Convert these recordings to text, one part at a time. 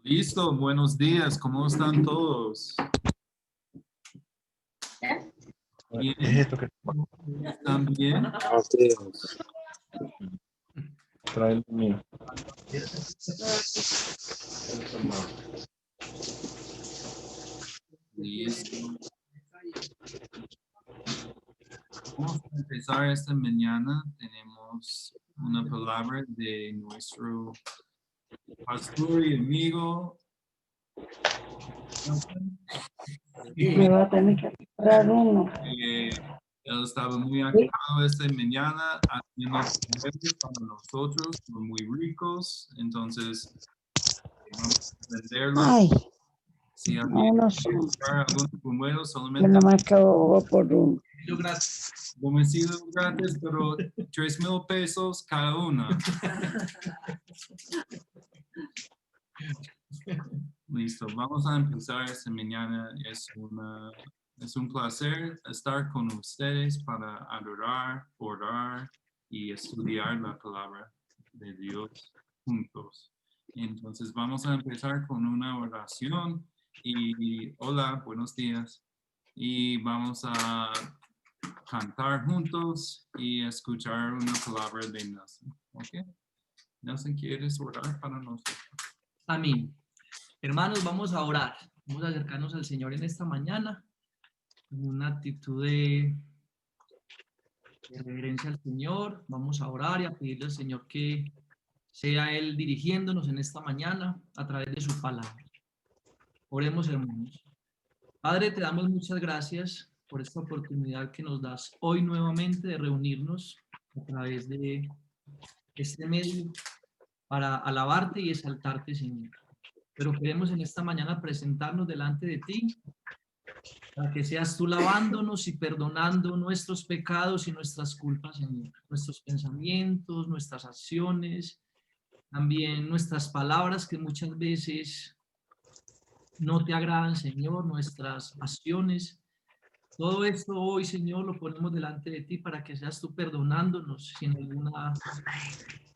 Listo, buenos días, ¿cómo están todos? Bien, ¿están bien? Trae el mío. Listo. Vamos a empezar esta mañana. Tenemos una palabra de nuestro pastor y amigo. Me va a tener que comprar uno. Él estaba muy activado esta mañana haciendo juguetes para nosotros, son muy ricos, entonces vamos a venderlos. Ay, Si no, alguien no quiere sé. comprar algún primero, Yo solamente nomás acabo por uno. domicilio gratis, pero 3,000 pesos cada una. Listo, vamos a empezar esta mañana. Es un placer estar con ustedes para adorar, orar y estudiar la palabra de Dios juntos. Entonces vamos a empezar con una oración y hola, buenos días. Y vamos a cantar juntos y escuchar una palabra de Nelson. ¿Ok? Nelson, ¿quieres orar para nosotros? Amén. Hermanos, vamos a orar. Vamos a acercarnos al Señor en esta mañana con una actitud de reverencia al Señor. Vamos a orar y a pedirle al Señor que sea Él dirigiéndonos en esta mañana a través de su palabra. Oremos, hermanos. Padre, te damos muchas gracias por esta oportunidad que nos das hoy nuevamente de reunirnos a través de este medio para alabarte y exaltarte, Señor. Pero queremos en esta mañana presentarnos delante de ti para que seas tú lavándonos y perdonando nuestros pecados y nuestras culpas, Señor. Nuestros pensamientos, nuestras acciones, también nuestras palabras que muchas veces no te agradan, Señor, nuestras acciones. Todo esto hoy, Señor, lo ponemos delante de ti para que seas tú perdonándonos si en alguna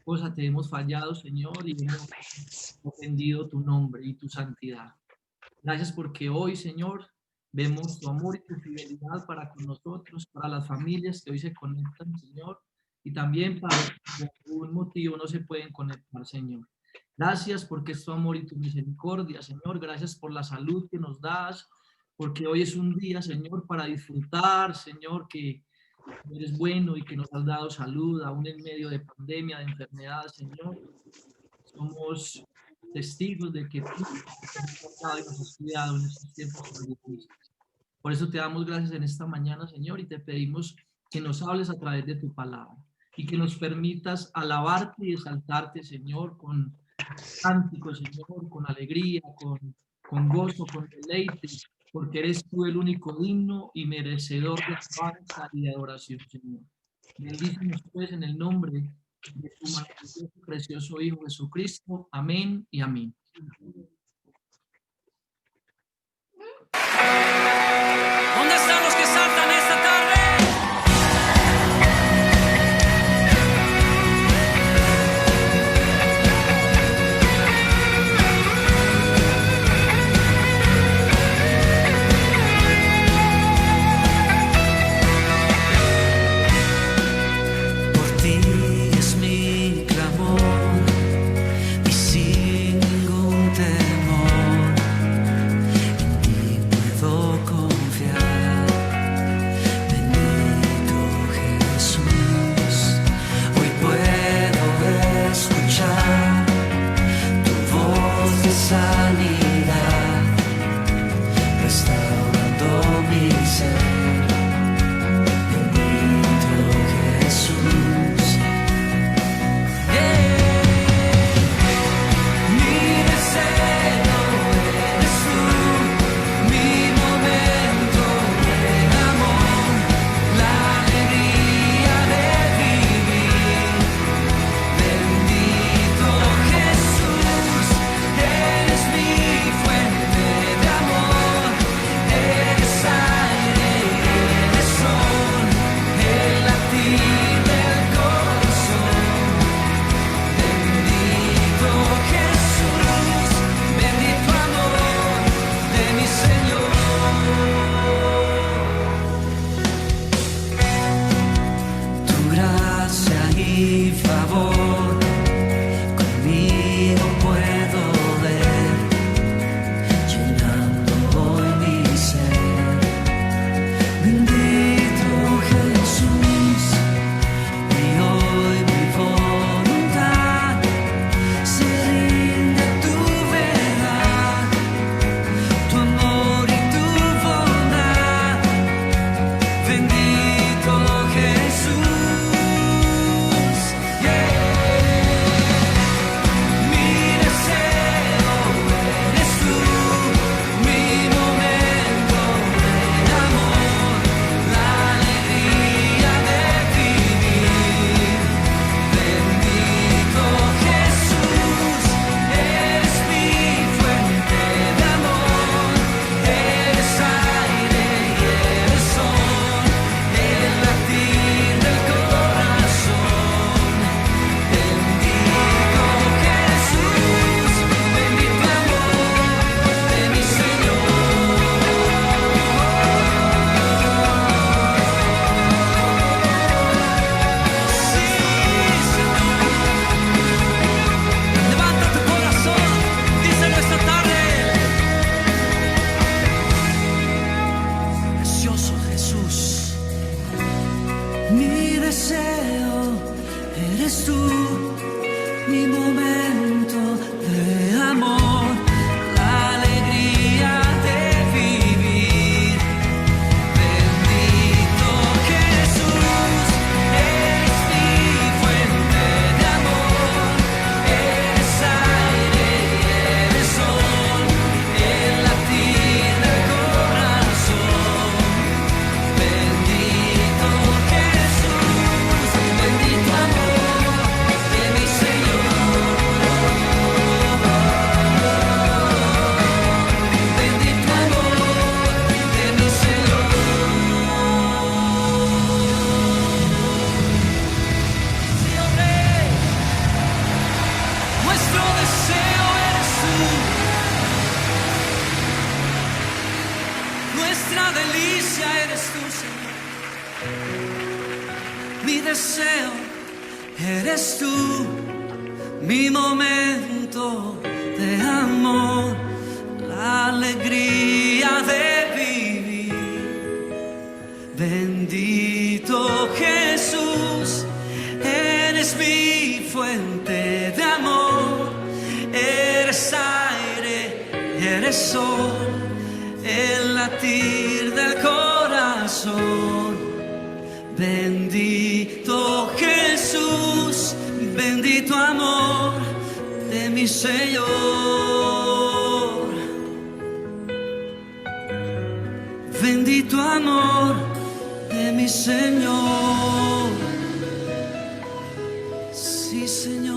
cosa te hemos fallado, Señor, y hemos ofendido tu nombre y tu santidad. Gracias porque hoy, Señor, vemos tu amor y tu fidelidad para con nosotros, para las familias que hoy se conectan, Señor, y también para los que por algún motivo no se pueden conectar, Señor. Gracias porque es tu amor y tu misericordia, Señor. Gracias por la salud que nos das, porque hoy es un día, Señor, para disfrutar, Señor, que eres bueno y que nos has dado salud, aún en medio de pandemia, de enfermedad, Señor. Somos testigos de que tú nos has tratado y nos has cuidado en estos tiempos tan difíciles. Por eso te damos gracias en esta mañana, Señor, y te pedimos que nos hables a través de tu palabra y que nos permitas alabarte y exaltarte, Señor, con cánticos, Señor, con alegría, con gozo, con deleite, porque eres tú el único digno y merecedor de alabanza y de adoración, Señor. Bendícenos pues en el nombre de tu maravilloso y precioso Hijo Jesucristo. Amén y amén. ¿Dónde están los que saltan esta tarde? Por ti es mi clamor y sin ningún temor en ti puedo confiar. Bendito Jesús, hoy puedo escuchar tu voz de sanidad, restaurando mi ser. Eres mi deseo eres tú, mi momento de amor, la alegría de vivir. Bendito Jesús, eres mi fuente de amor, eres aire, eres sol, el latir del corazón. Bendito Jesús, bendito amor de mi Señor. Bendito amor de mi Señor. Sí, Señor.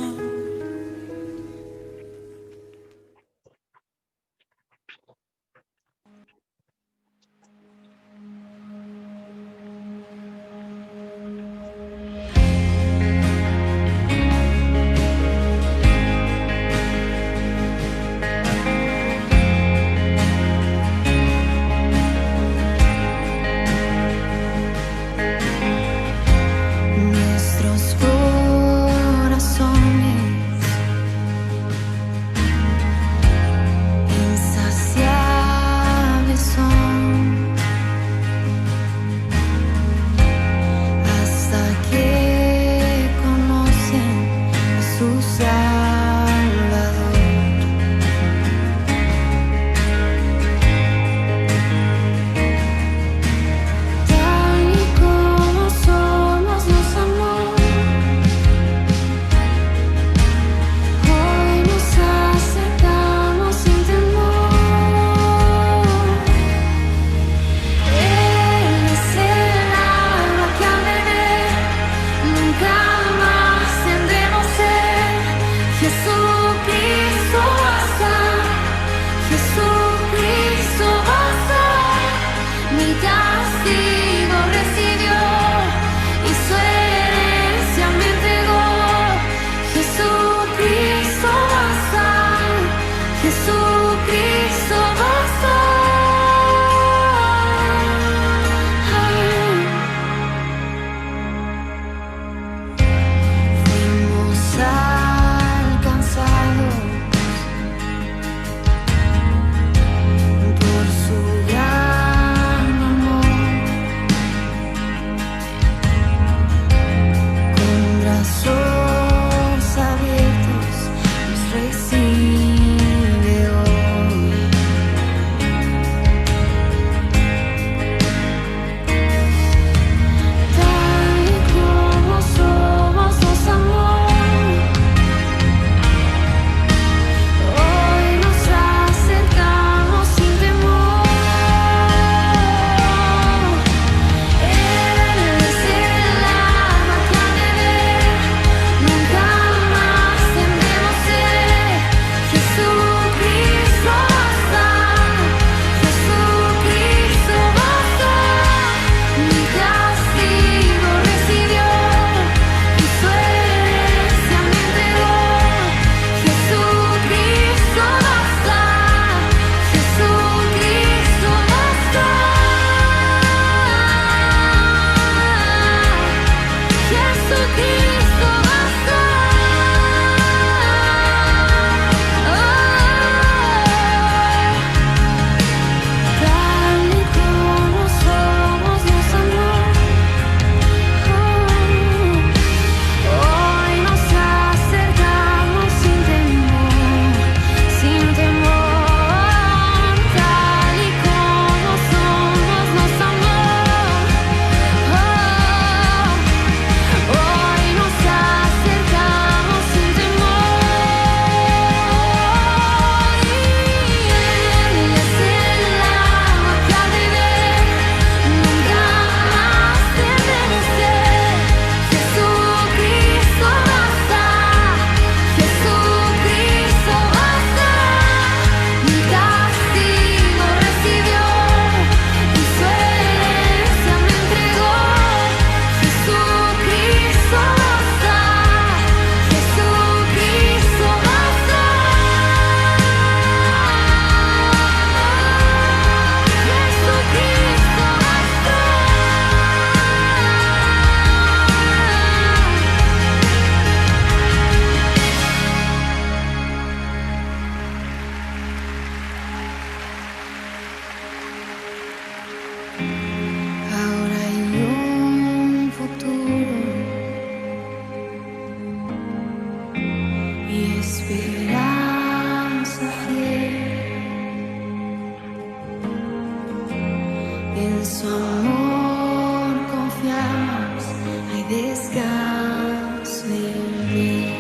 En su amor confiamos, hay descanso en él.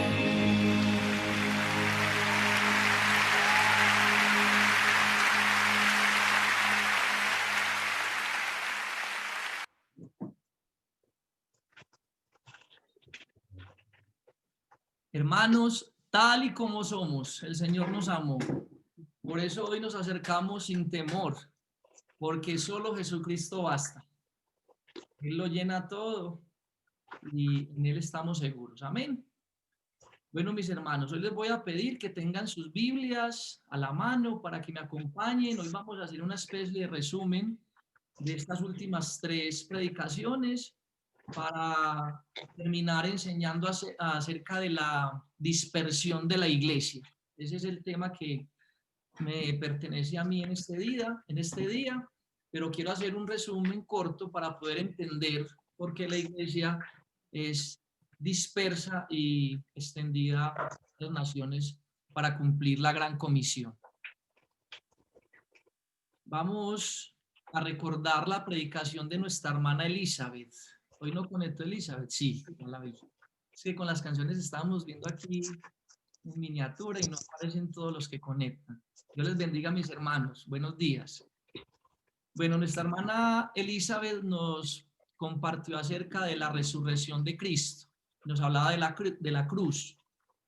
Hermanos, tal y como somos, el Señor nos amó. Por eso hoy nos acercamos sin temor, porque solo Jesucristo basta. Él lo llena todo y en Él estamos seguros. Amén. Bueno, mis hermanos, hoy les voy a pedir que tengan sus Biblias a la mano para que me acompañen. Hoy vamos a hacer una especie de resumen de estas últimas 3 predicaciones para terminar enseñando acerca de la dispersión de la iglesia. Ese es el tema que me pertenece a mí en este día, pero quiero hacer un resumen corto para poder entender por qué la iglesia es dispersa y extendida a las naciones para cumplir la gran comisión. Vamos a recordar la predicación de nuestra hermana Elizabeth. Hoy no conectó Elizabeth, sí, no la vi. Es que con las canciones estábamos viendo aquí en miniatura y no aparecen todos los que conectan. Dios les bendiga, mis hermanos. Buenos días. Bueno, nuestra hermana Elizabeth nos compartió acerca de la resurrección de Cristo. Nos hablaba de la cruz.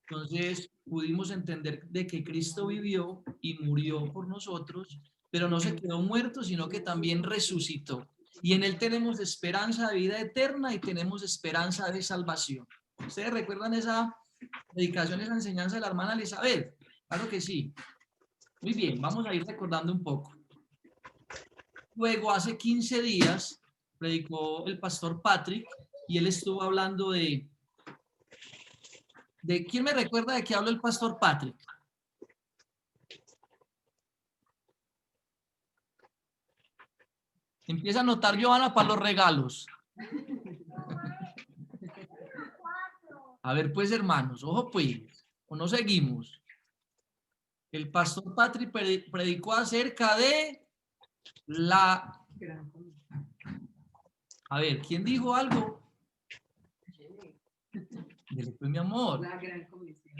Entonces pudimos entender de que Cristo vivió y murió por nosotros, pero no se quedó muerto, sino que también resucitó. Y en Él tenemos esperanza de vida eterna y tenemos esperanza de salvación. ¿Ustedes recuerdan esa predicación, esa enseñanza de la hermana Elizabeth? Claro que sí. Muy bien, vamos a ir recordando un poco. Luego, hace 15 días, predicó el pastor Patrick y él estuvo hablando de ¿quién me recuerda de qué habló el pastor Patrick? Empieza a anotar, Johanna, para los regalos. A ver, pues, hermanos, ojo, pues, o no seguimos. El pastor Patrick predicó acerca de la... A ver, ¿quién dijo algo? Pues, mi amor. La gran comisión.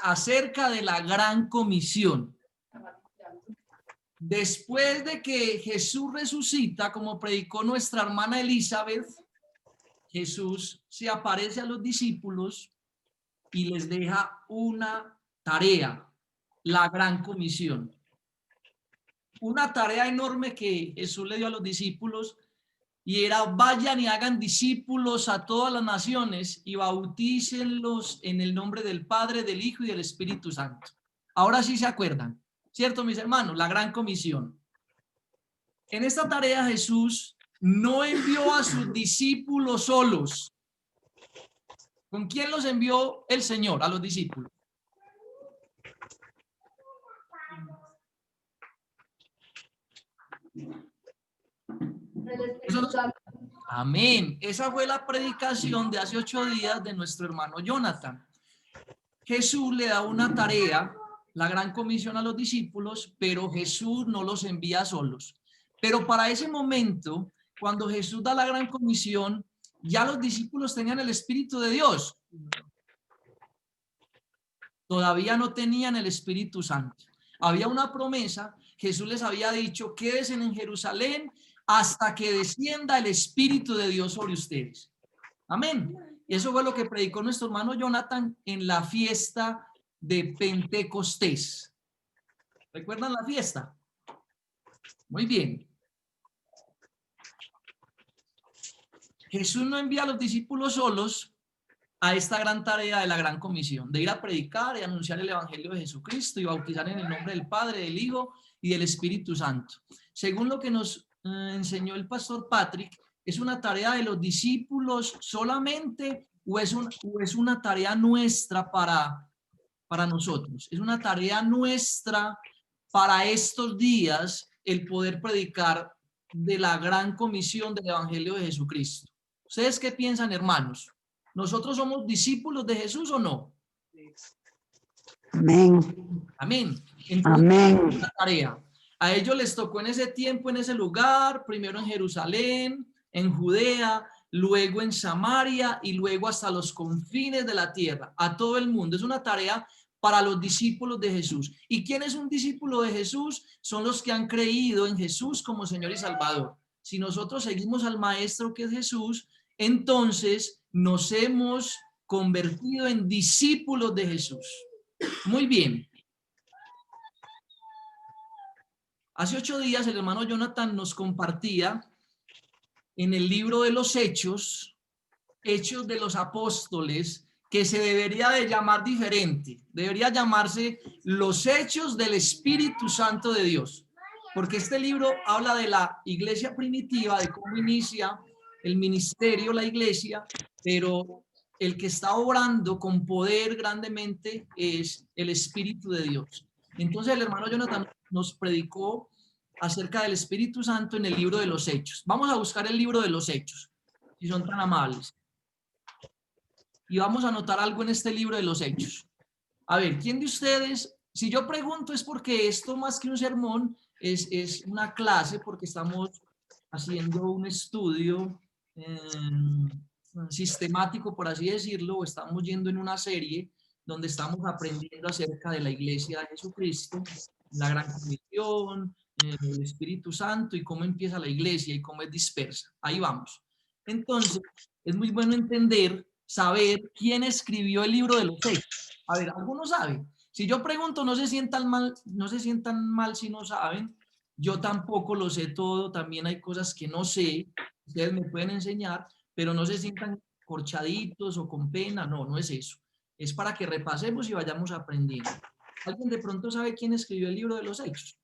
Acerca de la gran comisión. Después de que Jesús resucita, como predicó nuestra hermana Elizabeth, Jesús se aparece a los discípulos y les deja una tarea, la gran comisión. Una tarea enorme que Jesús le dio a los discípulos y era: vayan y hagan discípulos a todas las naciones y bautícenlos en el nombre del Padre, del Hijo y del Espíritu Santo. Ahora sí se acuerdan, ¿cierto, mis hermanos? La gran comisión. En esta tarea Jesús no envió a sus discípulos solos. ¿Con quién los envió el Señor a los discípulos? Amén. Esa fue la predicación de hace 8 días de nuestro hermano Jonathan. Jesús le da una tarea, la gran comisión, a los discípulos, pero Jesús no los envía solos. Pero para ese momento, cuando Jesús da la gran comisión, ya los discípulos tenían el Espíritu de Dios. Todavía no tenían el Espíritu Santo. Había una promesa. Jesús les había dicho: quédense en Jerusalén hasta que descienda el Espíritu de Dios sobre ustedes. Amén. Y eso fue lo que predicó nuestro hermano Jonathan en la fiesta de Pentecostés. ¿Recuerdan la fiesta? Muy bien. Jesús no envía a los discípulos solos a esta gran tarea de la gran comisión, de ir a predicar y anunciar el evangelio de Jesucristo y bautizar en el nombre del Padre, del Hijo y del Espíritu Santo. Según lo que nos enseñó el pastor Patrick, ¿es una tarea de los discípulos solamente o es una tarea nuestra para nosotros? Es una tarea nuestra para estos días el poder predicar de la gran comisión del evangelio de Jesucristo. ¿Ustedes qué piensan, hermanos? ¿Nosotros somos discípulos de Jesús o no? Amén. Amén. Entonces, Amén. la tarea. A ellos les tocó en ese tiempo, en ese lugar, primero en Jerusalén, en Judea, luego en Samaria y luego hasta los confines de la tierra, a todo el mundo. Es una tarea para los discípulos de Jesús. ¿Y quién es un discípulo de Jesús? Son los que han creído en Jesús como Señor y Salvador. Si nosotros seguimos al Maestro que es Jesús, entonces nos hemos convertido en discípulos de Jesús. Muy bien. Hace 8 días el hermano Jonathan nos compartía en el libro de los Hechos, Hechos de los Apóstoles, que se debería de llamar diferente. Debería llamarse Los Hechos del Espíritu Santo de Dios. Porque este libro habla de la iglesia primitiva, de cómo inicia el ministerio, la iglesia, pero el que está obrando con poder grandemente es el Espíritu de Dios. Entonces el hermano Jonathan nos predicó acerca del Espíritu Santo en el libro de los Hechos. Vamos a buscar el libro de los Hechos, si son tan amables. Y vamos a anotar algo en este libro de los Hechos. A ver, ¿quién de ustedes? Si yo pregunto es porque esto más que un sermón es una clase, porque estamos haciendo un estudio sistemático, por así decirlo, o estamos yendo en una serie donde estamos aprendiendo acerca de la iglesia de Jesucristo, la gran comisión, el Espíritu Santo y cómo empieza la iglesia y cómo es dispersa. Ahí vamos. Entonces, es muy bueno entender, saber quién escribió el libro de los Hechos. A ver, ¿alguno sabe? Si yo pregunto, no se sientan mal si no saben. Yo tampoco lo sé todo, también hay cosas que no sé, ustedes me pueden enseñar, pero no se sientan corchaditos o con pena, no es eso. Es para que repasemos y vayamos aprendiendo. ¿Alguien de pronto sabe quién escribió el libro de los Hechos?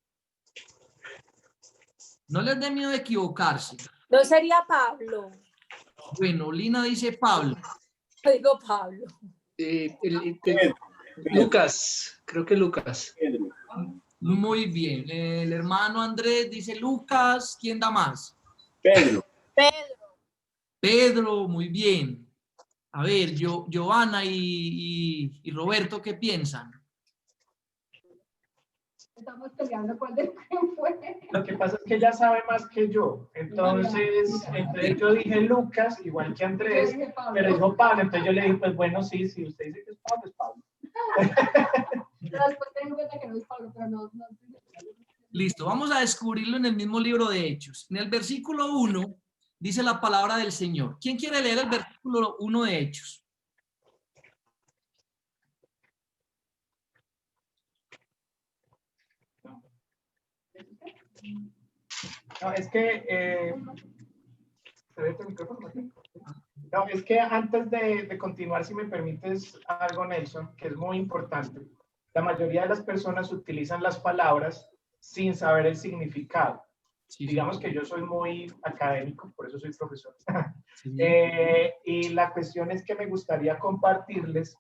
No les dé miedo de equivocarse. No sería Pablo. Bueno, Lina dice Pablo. Yo digo Pablo. Lucas, creo que Lucas. Muy bien. El hermano Andrés dice Lucas. ¿Quién da más? Pedro. Pedro, muy bien. A ver, Giovanna y Roberto, ¿qué piensan? Estamos peleando cuál de quién fue. Lo que pasa es que ella sabe más que yo. Entonces yo dije Lucas, igual que Andrés, pero dijo Pablo. Entonces yo le dije, pues bueno, sí, si usted dice que es Pablo, es Pablo. Pero después tengo en cuenta que no es Pablo, pero no. Listo, vamos a descubrirlo en el mismo libro de Hechos. En el versículo 1 dice la palabra del Señor. ¿Quién quiere leer el versículo 1 de Hechos? No, es que ¿se ve tu micrófono aquí? No, es que antes de continuar, si me permites algo, Nelson, que es muy importante. La mayoría de las personas utilizan las palabras sin saber el significado. Sí. Digamos que yo soy muy académico, por eso soy profesor. Sí. Y la cuestión es que me gustaría compartirles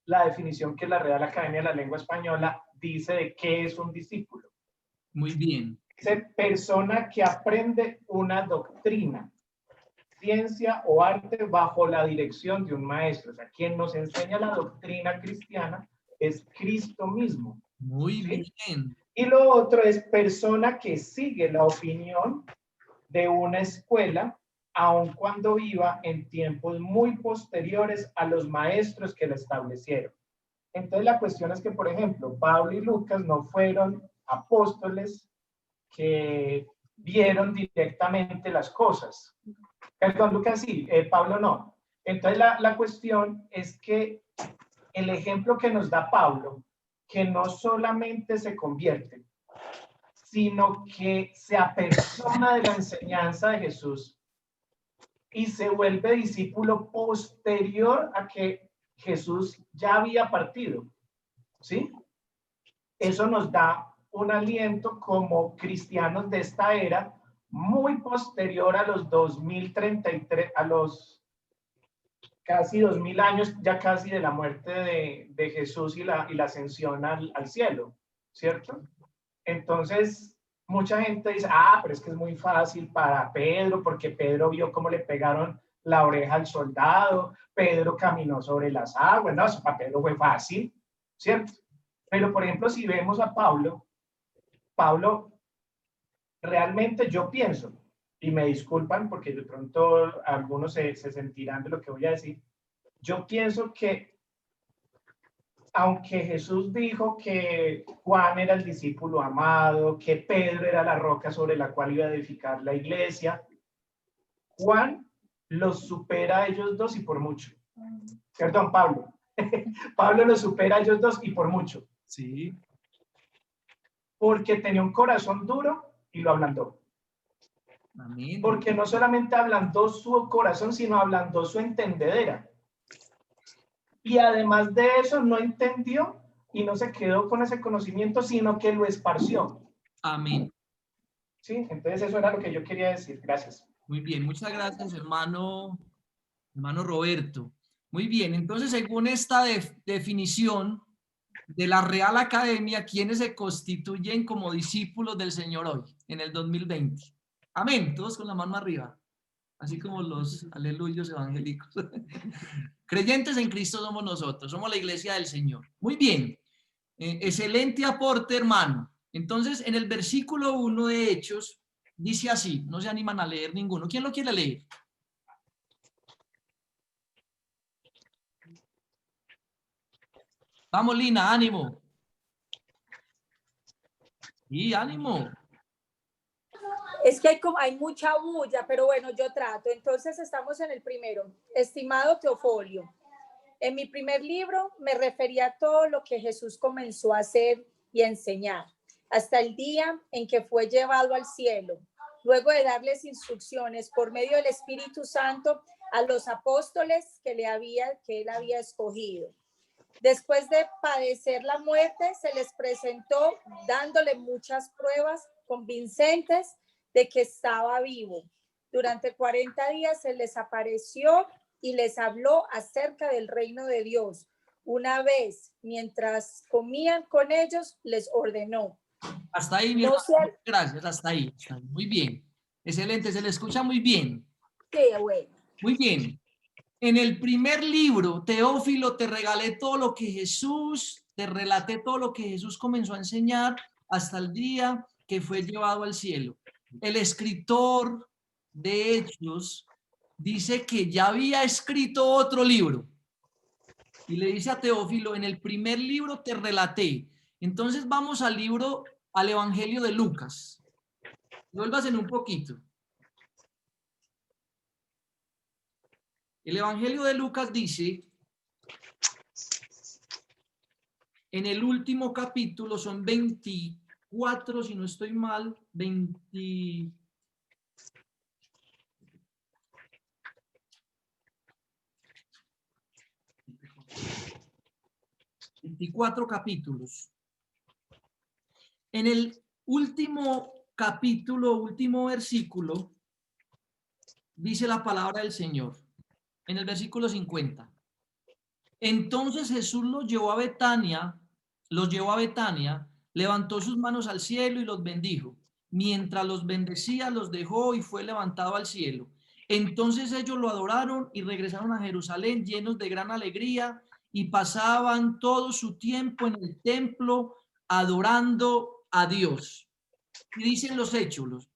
la definición que la Real Academia de la Lengua Española dice de qué es un discípulo. Muy bien. Dice persona que aprende una doctrina, ciencia o arte bajo la dirección de un maestro. O sea, quien nos enseña la doctrina cristiana es Cristo mismo. Muy ¿sí? bien. Y lo otro es persona que sigue la opinión de una escuela, aun cuando viva en tiempos muy posteriores a los maestros que la establecieron. Entonces la cuestión es que, por ejemplo, Pablo y Lucas no fueron apóstoles que vieron directamente las cosas. Perdón, Lucas sí, Pablo no. Entonces la cuestión es que el ejemplo que nos da Pablo, que no solamente se convierte, sino que se apersona de la enseñanza de Jesús y se vuelve discípulo posterior a que Jesús ya había partido. ¿Sí? Eso nos da un aliento como cristianos de esta era, muy posterior a los 2033, a los casi 2000 años, ya casi de la muerte de Jesús y la ascensión al cielo, ¿cierto? Entonces, mucha gente dice, pero es que es muy fácil para Pedro, porque Pedro vio cómo le pegaron la oreja al soldado, Pedro caminó sobre las aguas, no, eso para Pedro fue fácil, ¿cierto? Pero, por ejemplo, si vemos a Pablo realmente yo pienso, y me disculpan porque de pronto algunos se sentirán de lo que voy a decir, yo pienso que aunque Jesús dijo que Juan era el discípulo amado, que Pedro era la roca sobre la cual iba a edificar la iglesia, Juan los supera a ellos dos y por mucho. Perdón, Pablo. Pablo los supera a ellos dos y por mucho. Sí. Porque tenía un corazón duro y lo ablandó. Amén. Porque no solamente ablandó su corazón, sino ablandó su entendedera. Y además de eso, no entendió y no se quedó con ese conocimiento, sino que lo esparció. Amén. Sí, entonces eso era lo que yo quería decir. Gracias. Muy bien, muchas gracias, hermano Roberto. Muy bien, entonces según esta definición de la Real Academia, ¿quiénes se constituyen como discípulos del Señor hoy, en el 2020? Amén, todos con la mano arriba, así como los aleluyos evangélicos. Creyentes en Cristo somos nosotros, somos la iglesia del Señor. Muy bien, excelente aporte, hermano. Entonces, en el versículo 1 de Hechos, dice así, no se animan a leer ninguno. ¿Quién lo quiere leer? Vamos, Lina, ánimo. Y ánimo. Es que hay mucha bulla, pero bueno, yo trato. Entonces estamos en el primero. Estimado Teofolio, en mi primer libro me refería a todo lo que Jesús comenzó a hacer y a enseñar, hasta el día en que fue llevado al cielo, luego de darles instrucciones por medio del Espíritu Santo a los apóstoles que él había escogido. Después de padecer la muerte, se les presentó dándole muchas pruebas convincentes de que estaba vivo. Durante 40 días se les apareció y les habló acerca del reino de Dios. Una vez, mientras comían con ellos, les ordenó. Hasta ahí, mi hermano. Gracias, hasta ahí. Muy bien. Excelente, se le escucha muy bien. Sí, bueno. Muy bien. En el primer libro, Teófilo, te regalé todo lo que te relaté todo lo que Jesús comenzó a enseñar hasta el día que fue llevado al cielo. El escritor de Hechos dice que ya había escrito otro libro y le dice a Teófilo, en el primer libro te relaté. Entonces vamos al Evangelio de Lucas. Vuelvas en un poquito. El Evangelio de Lucas dice, en el último capítulo, son 24, si no estoy mal, 24 capítulos. En el último capítulo, último versículo, dice la palabra del Señor. En el versículo 50. Entonces Jesús los llevó a Betania, levantó sus manos al cielo y los bendijo. Mientras los bendecía, los dejó y fue levantado al cielo. Entonces ellos lo adoraron y regresaron a Jerusalén llenos de gran alegría y pasaban todo su tiempo en el templo adorando a Dios. Y dice en los hechos,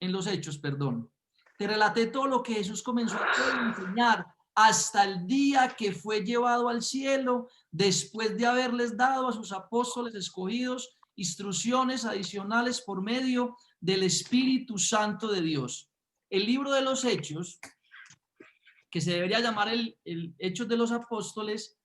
te relaté todo lo que Jesús comenzó a enseñar hasta el día que fue llevado al cielo, después de haberles dado a sus apóstoles escogidos instrucciones adicionales por medio del Espíritu Santo de Dios. El libro de los Hechos, que se debería llamar el Hechos de los Apóstoles,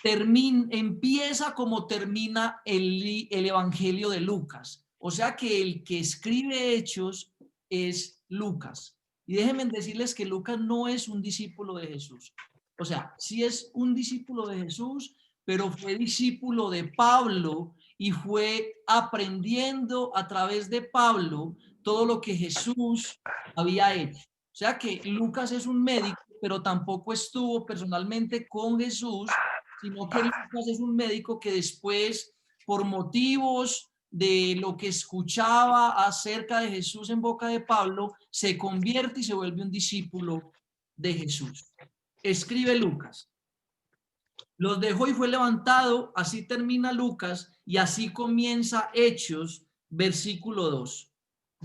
empieza como termina el Evangelio de Lucas. O sea que el que escribe Hechos es Lucas. Y déjenme decirles que Lucas no es un discípulo de Jesús. O sea, sí es un discípulo de Jesús, pero fue discípulo de Pablo y fue aprendiendo a través de Pablo todo lo que Jesús había hecho. O sea que Lucas es un médico, pero tampoco estuvo personalmente con Jesús, sino que Lucas es un médico que después, por motivos de lo que escuchaba acerca de Jesús en boca de Pablo, se convierte y se vuelve un discípulo de Jesús. Escribe Lucas. Los dejó y fue levantado, así termina Lucas y así comienza Hechos, versículo 2.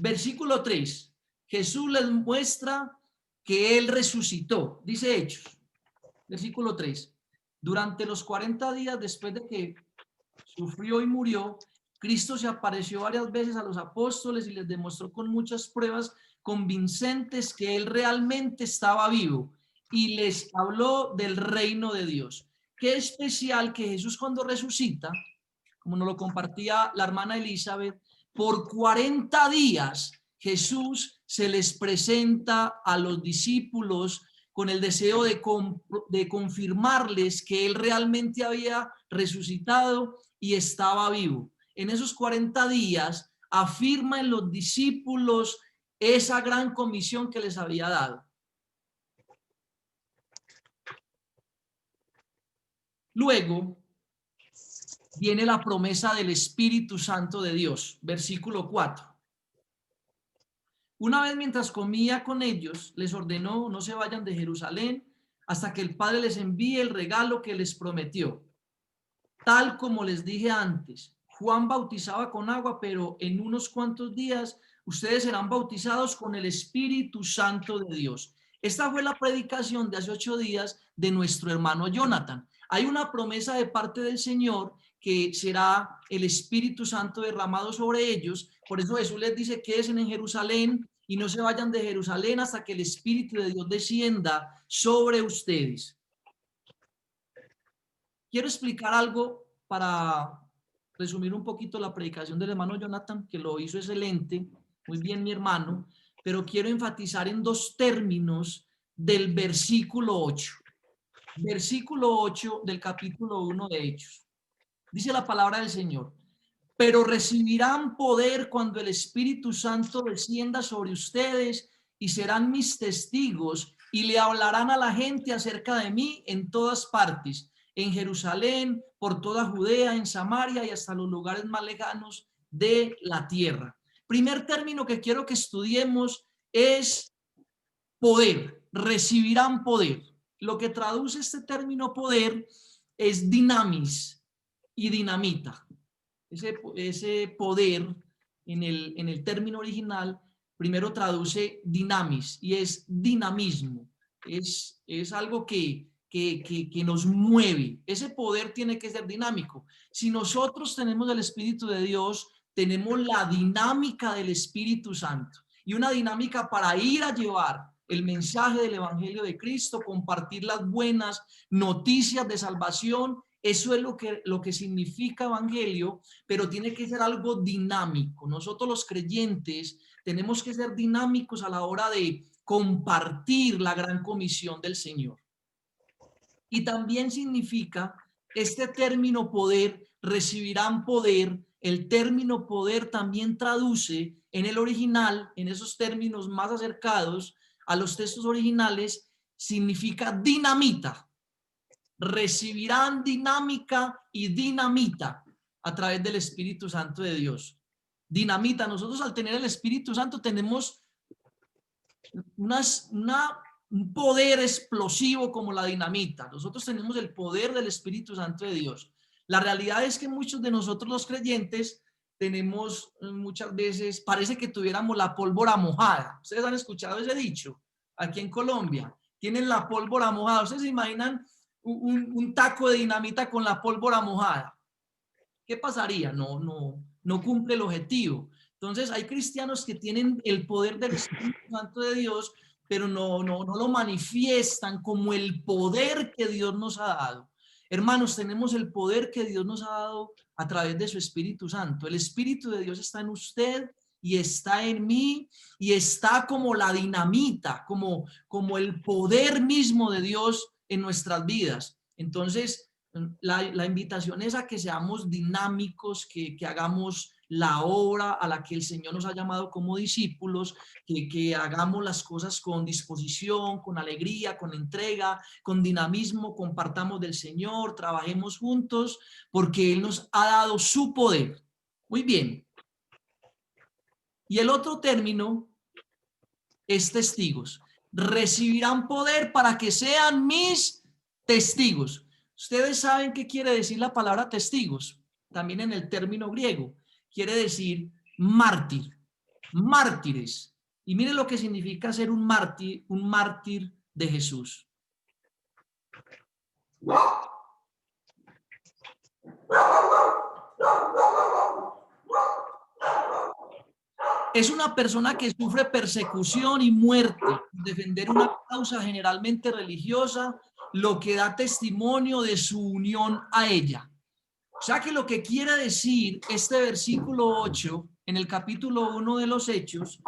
Versículo 3. Jesús les muestra que Él resucitó. Dice Hechos. Versículo 3. Durante los 40 días después de que sufrió y murió, Cristo se apareció varias veces a los apóstoles y les demostró con muchas pruebas convincentes que Él realmente estaba vivo y les habló del reino de Dios. Qué especial que Jesús, cuando resucita, como nos lo compartía la hermana Elizabeth, por 40 días Jesús se les presenta a los discípulos con el deseo de confirmarles que Él realmente había resucitado y estaba vivo. En esos 40 días afirma en los discípulos esa gran comisión que les había dado. Luego viene la promesa del Espíritu Santo de Dios, versículo 4. Una vez mientras comía con ellos, les ordenó: no se vayan de Jerusalén hasta que el Padre les envíe el regalo que les prometió. Tal como les dije antes, Juan bautizaba con agua, pero en unos cuantos días ustedes serán bautizados con el Espíritu Santo de Dios. Esta fue la predicación de hace 8 días de nuestro hermano Jonathan. Hay una promesa de parte del Señor que será el Espíritu Santo derramado sobre ellos. Por eso Jesús les dice: quédense en Jerusalén y no se vayan de Jerusalén hasta que el Espíritu de Dios descienda sobre ustedes. Quiero explicar algo para resumir un poquito la predicación del hermano Jonathan, que lo hizo excelente, muy bien mi hermano, pero quiero enfatizar en 2 términos del versículo 8. Versículo 8 del capítulo 1 de Hechos. Dice la palabra del Señor: pero recibirán poder cuando el Espíritu Santo descienda sobre ustedes y serán mis testigos y le hablarán a la gente acerca de mí en todas partes, en Jerusalén, por toda Judea, en Samaria y hasta los lugares más lejanos de la tierra. Primer término que quiero que estudiemos es poder. Recibirán poder. Lo que traduce este término poder es dinamis y dinamita. Ese poder en el término original primero traduce dinamis y es dinamismo. Es algo que nos mueve. Ese poder tiene que ser dinámico. Si nosotros tenemos el Espíritu de Dios, tenemos la dinámica del Espíritu Santo y una dinámica para ir a llevar el mensaje del Evangelio de Cristo, compartir las buenas noticias de salvación. Eso es lo que significa evangelio, pero tiene que ser algo dinámico. Nosotros los creyentes tenemos que ser dinámicos a la hora de compartir la gran comisión del Señor. Y también significa este término poder, recibirán poder. El término poder también traduce en el original, en esos términos más acercados a los textos originales, significa dinamita. Recibirán dinámica y dinamita a través del Espíritu Santo de Dios. Dinamita, nosotros al tener el Espíritu Santo tenemos un poder explosivo como la dinamita. Nosotros tenemos el poder del Espíritu Santo de Dios. La realidad es que muchos de nosotros los creyentes tenemos muchas veces, parece que tuviéramos la pólvora mojada. Ustedes han escuchado ese dicho aquí en Colombia. Tienen la pólvora mojada. ¿Ustedes se imaginan un taco de dinamita con la pólvora mojada? ¿Qué pasaría? No cumple el objetivo. Entonces hay cristianos que tienen el poder del Espíritu Santo de Dios, pero no lo manifiestan como el poder que Dios nos ha dado. Hermanos, tenemos el poder que Dios nos ha dado a través de su Espíritu Santo. El Espíritu de Dios está en usted y está en mí y está como la dinamita, como el poder mismo de Dios en nuestras vidas. Entonces, la invitación es a que seamos dinámicos, que hagamos la obra a la que el Señor nos ha llamado como discípulos, que hagamos las cosas con disposición, con alegría, con entrega, con dinamismo, compartamos del Señor, trabajemos juntos, porque Él nos ha dado su poder. Muy bien. Y el otro término es testigos. Recibirán poder para que sean mis testigos. Ustedes saben qué quiere decir la palabra testigos. También en el término griego quiere decir mártir. mártires. Y mire lo que significa ser un mártir de Jesús. Es una persona que sufre persecución y muerte por defender una causa generalmente religiosa, lo que da testimonio de su unión a ella. O sea que lo que quiere decir este versículo 8 en el capítulo 1 de los Hechos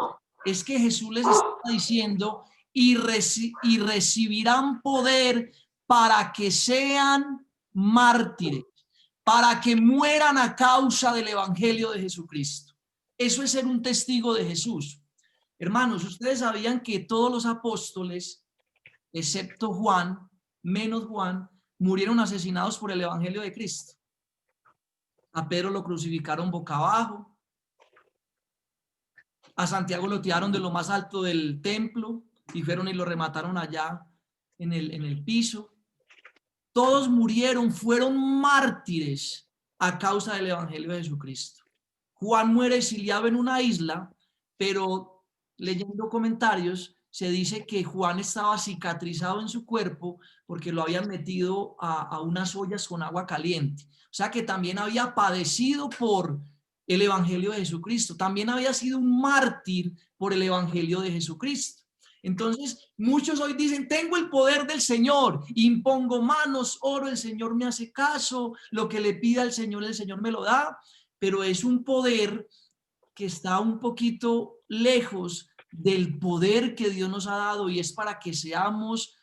es que Jesús les está diciendo y recibirán poder para que sean mártires, para que mueran a causa del evangelio de Jesucristo. Eso es ser un testigo de Jesús. Hermanos, ustedes sabían que todos los apóstoles, excepto Juan, menos Juan, murieron asesinados por el evangelio de Cristo. A Pedro lo crucificaron boca abajo. A Santiago lo tiraron de lo más alto del templo y fueron y lo remataron allá en el piso. Todos murieron, fueron mártires a causa del evangelio de Jesucristo. Juan muere exiliado en una isla, pero leyendo comentarios se dice que Juan estaba cicatrizado en su cuerpo porque lo habían metido a unas ollas con agua caliente. O sea que también había padecido por el evangelio de Jesucristo. También había sido un mártir por el evangelio de Jesucristo. Entonces, muchos hoy dicen, tengo el poder del Señor, impongo manos, oro, el Señor me hace caso, lo que le pida el Señor me lo da. Pero es un poder que está un poquito lejos del poder que Dios nos ha dado y es para que seamos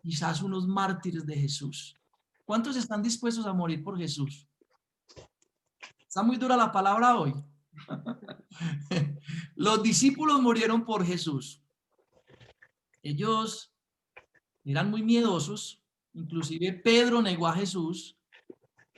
quizás unos mártires de Jesús. ¿Cuántos están dispuestos a morir por Jesús? Está muy dura la palabra hoy. Los discípulos murieron por Jesús. Ellos eran muy miedosos, inclusive Pedro negó a Jesús.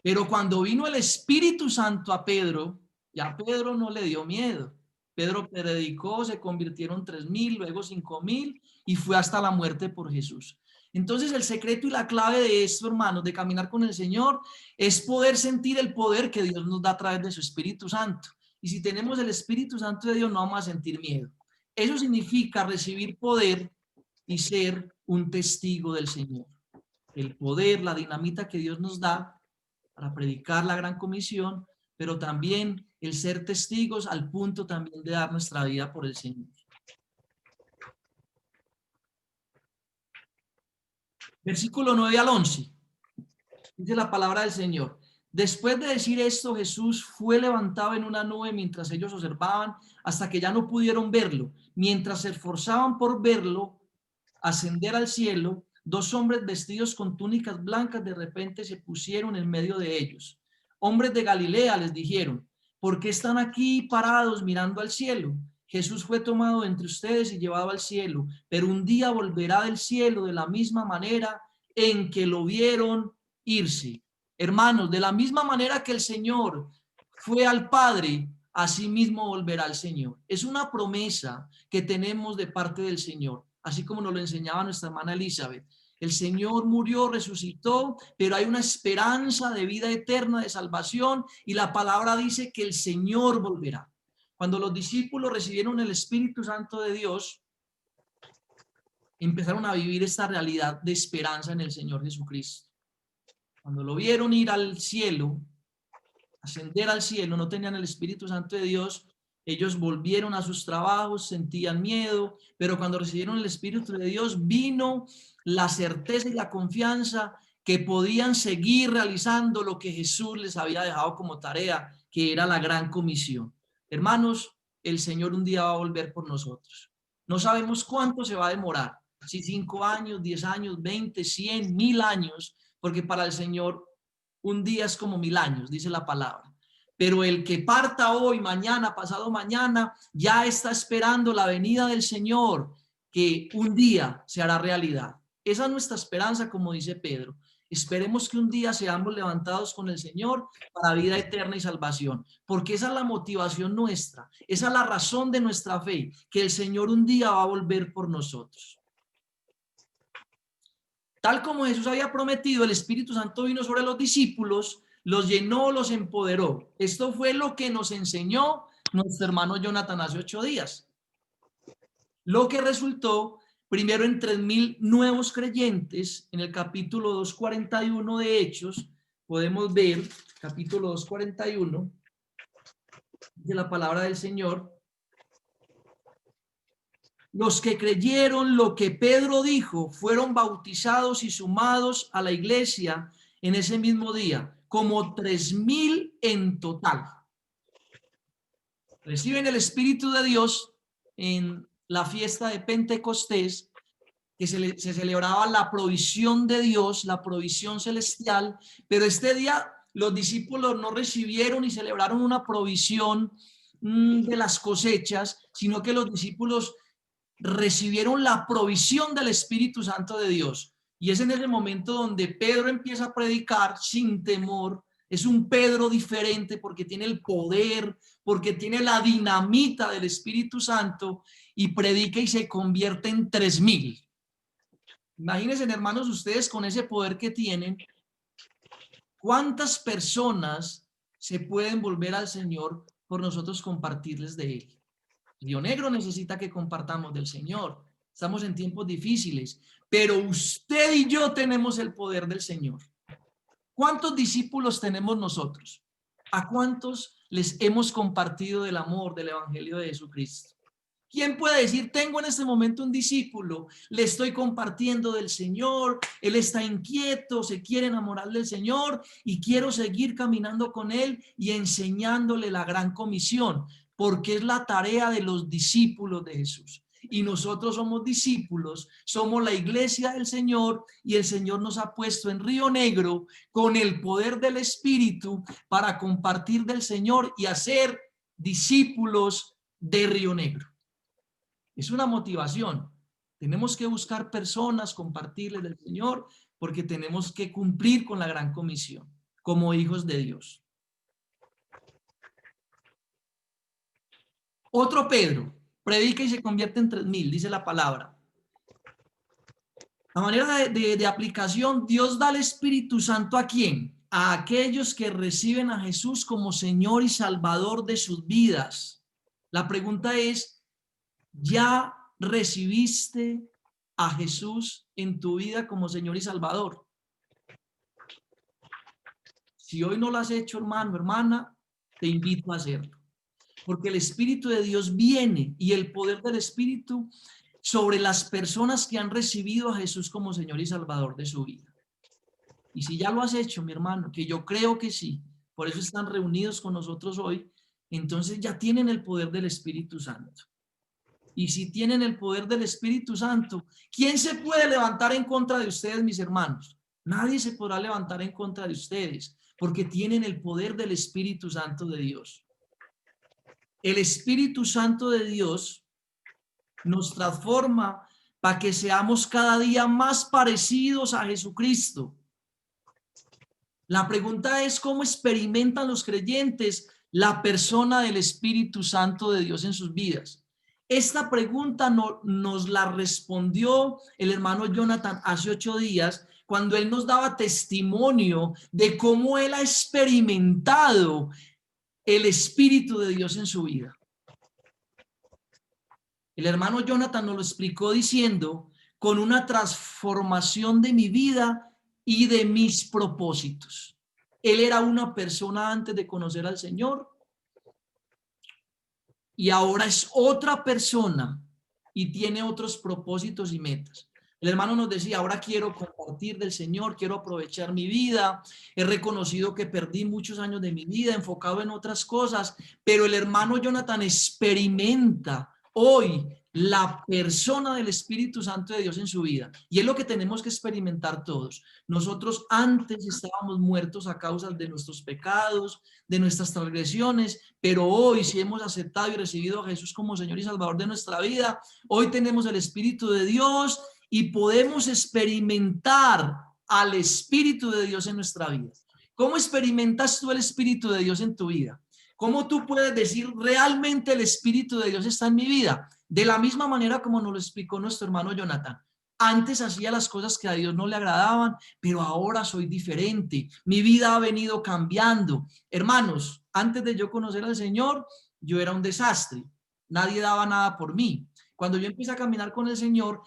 Pero cuando vino el Espíritu Santo a Pedro, ya Pedro no le dio miedo. Pedro predicó, se convirtieron 3,000, luego 5,000 y fue hasta la muerte por Jesús. Entonces el secreto y la clave de esto, hermanos, de caminar con el Señor, es poder sentir el poder que Dios nos da a través de su Espíritu Santo. Y si tenemos el Espíritu Santo de Dios, no vamos a sentir miedo. Eso significa recibir poder y ser un testigo del Señor. El poder, la dinamita que Dios nos da para predicar la gran comisión, pero también el ser testigos al punto también de dar nuestra vida por el Señor. Versículo 9 al 11. Dice la palabra del Señor. Después de decir esto, Jesús fue levantado en una nube mientras ellos observaban hasta que ya no pudieron verlo. Mientras se esforzaban por verlo ascender al cielo, 2 hombres vestidos con túnicas blancas de repente se pusieron en medio de ellos. Hombres de Galilea, les dijeron, ¿por qué están aquí parados mirando al cielo? Jesús fue tomado entre ustedes y llevado al cielo, pero un día volverá del cielo de la misma manera en que lo vieron irse. Hermanos, de la misma manera que el Señor fue al Padre, así mismo volverá el Señor. Es una promesa que tenemos de parte del Señor. Así como nos lo enseñaba nuestra hermana Elizabeth. El Señor murió, resucitó, pero hay una esperanza de vida eterna, de salvación, y la palabra dice que el Señor volverá. Cuando los discípulos recibieron el Espíritu Santo de Dios, empezaron a vivir esta realidad de esperanza en el Señor Jesucristo. Cuando lo vieron ir al cielo, ascender al cielo, no tenían el Espíritu Santo de Dios, ellos volvieron a sus trabajos, sentían miedo, pero cuando recibieron el Espíritu de Dios vino la certeza y la confianza que podían seguir realizando lo que Jesús les había dejado como tarea, que era la gran comisión. Hermanos, el Señor un día va a volver por nosotros. No sabemos cuánto se va a demorar, si 5 años, 10 años, 20, 100, 1000 años, porque para el Señor un día es como 1000 años, dice la palabra. Pero el que parta hoy, mañana, pasado mañana, ya está esperando la venida del Señor, que un día se hará realidad. Esa es nuestra esperanza, como dice Pedro. Esperemos que un día seamos levantados con el Señor para vida eterna y salvación, porque esa es la motivación nuestra, esa es la razón de nuestra fe, que el Señor un día va a volver por nosotros. Tal como Jesús había prometido, el Espíritu Santo vino sobre los discípulos, los llenó, los empoderó. Esto fue lo que nos enseñó nuestro hermano Jonathan hace 8 días. Lo que resultó primero en 3.000 nuevos creyentes. En el capítulo 2:41 de Hechos podemos ver, capítulo 2:41 de la palabra del Señor. Los que creyeron lo que Pedro dijo fueron bautizados y sumados a la iglesia en ese mismo día, como 3.000 en total. Reciben el Espíritu de Dios en la fiesta de Pentecostés, que se celebraba la provisión de Dios, la provisión celestial, pero este día los discípulos no recibieron y celebraron una provisión de las cosechas, sino que los discípulos recibieron la provisión del Espíritu Santo de Dios. Y es en ese momento donde Pedro empieza a predicar sin temor. Es un Pedro diferente porque tiene el poder, porque tiene la dinamita del Espíritu Santo, y predica y se convierte en 3.000. Imagínense, hermanos, ustedes con ese poder que tienen, ¿cuántas personas se pueden volver al Señor por nosotros compartirles de Él? Río Negro necesita que compartamos del Señor. Estamos en tiempos difíciles, pero usted y yo tenemos el poder del Señor. ¿Cuántos discípulos tenemos nosotros? ¿A cuántos les hemos compartido del amor, del Evangelio de Jesucristo? ¿Quién puede decir, tengo en este momento un discípulo, le estoy compartiendo del Señor, él está inquieto, se quiere enamorar del Señor y quiero seguir caminando con él y enseñándole la gran comisión? Porque es la tarea de los discípulos de Jesús. Y nosotros somos discípulos, somos la iglesia del Señor, y el Señor nos ha puesto en Río Negro con el poder del Espíritu para compartir del Señor y hacer discípulos de Río Negro. Es una motivación. Tenemos que buscar personas, compartirles del Señor, porque tenemos que cumplir con la gran comisión como hijos de Dios. Otro Pedro predica y se convierte en 3.000, dice la palabra. A manera de aplicación, Dios da el Espíritu Santo ¿a quién? A aquellos que reciben a Jesús como Señor y Salvador de sus vidas. La pregunta es, ¿ya recibiste a Jesús en tu vida como Señor y Salvador? Si hoy no lo has hecho, hermano, hermana, te invito a hacerlo. Porque el Espíritu de Dios viene, y el poder del Espíritu sobre las personas que han recibido a Jesús como Señor y Salvador de su vida. Y si ya lo has hecho, mi hermano, que yo creo que sí, por eso están reunidos con nosotros hoy, entonces ya tienen el poder del Espíritu Santo. Y si tienen el poder del Espíritu Santo, ¿quién se puede levantar en contra de ustedes, mis hermanos? Nadie se podrá levantar en contra de ustedes, porque tienen el poder del Espíritu Santo de Dios. El Espíritu Santo de Dios nos transforma para que seamos cada día más parecidos a Jesucristo. La pregunta es, ¿cómo experimentan los creyentes la persona del Espíritu Santo de Dios en sus vidas? Esta pregunta nos la respondió el hermano Jonathan hace 8 días, cuando él nos daba testimonio de cómo él ha experimentado el Espíritu de Dios en su vida. El hermano Jonathan nos lo explicó diciendo, con una transformación de mi vida y de mis propósitos. Él era una persona antes de conocer al Señor y ahora es otra persona y tiene otros propósitos y metas. El hermano nos decía, ahora quiero compartir del Señor, quiero aprovechar mi vida, he reconocido que perdí muchos años de mi vida enfocado en otras cosas, pero el hermano Jonathan experimenta hoy la persona del Espíritu Santo de Dios en su vida, y es lo que tenemos que experimentar todos. Nosotros antes estábamos muertos a causa de nuestros pecados, de nuestras transgresiones, pero hoy, si hemos aceptado y recibido a Jesús como Señor y Salvador de nuestra vida, hoy tenemos el Espíritu de Dios y podemos experimentar al Espíritu de Dios en nuestra vida. ¿Cómo experimentas tú el Espíritu de Dios en tu vida? ¿Cómo tú puedes decir realmente el Espíritu de Dios está en mi vida? De la misma manera como nos lo explicó nuestro hermano Jonathan. Antes hacía las cosas que a Dios no le agradaban, pero ahora soy diferente. Mi vida ha venido cambiando. Hermanos, antes de yo conocer al Señor, yo era un desastre. Nadie daba nada por mí. Cuando yo empecé a caminar con el Señor,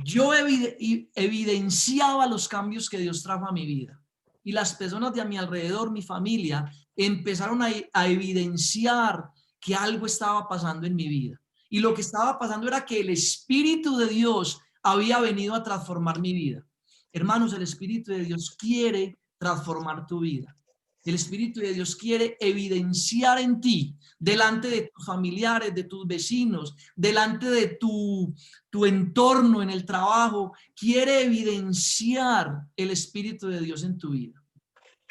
yo evidenciaba los cambios que Dios trajo a mi vida. Y las personas de a mi alrededor, mi familia, empezaron a evidenciar que algo estaba pasando en mi vida. Y lo que estaba pasando era que el Espíritu de Dios había venido a transformar mi vida. Hermanos, el Espíritu de Dios quiere transformar tu vida. El Espíritu de Dios quiere evidenciar en ti, delante de tus familiares, de tus vecinos, delante de tu entorno en el trabajo, quiere evidenciar el Espíritu de Dios en tu vida.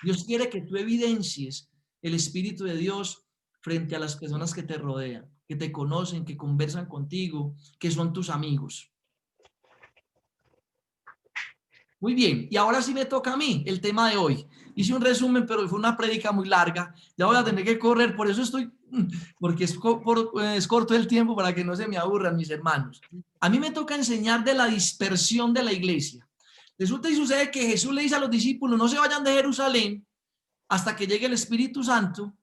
Dios quiere que tú evidencies el Espíritu de Dios frente a las personas que te rodean, que te conocen, que conversan contigo, que son tus amigos. Muy bien, y ahora sí me toca a mí el tema de hoy. Hice un resumen, pero fue una prédica muy larga. Ya voy a tener que correr, por eso porque es corto el tiempo para que no se me aburran mis hermanos. A mí me toca enseñar de la dispersión de la iglesia. Resulta y sucede que Jesús le dice a los discípulos, no se vayan de Jerusalén hasta que llegue el Espíritu Santo,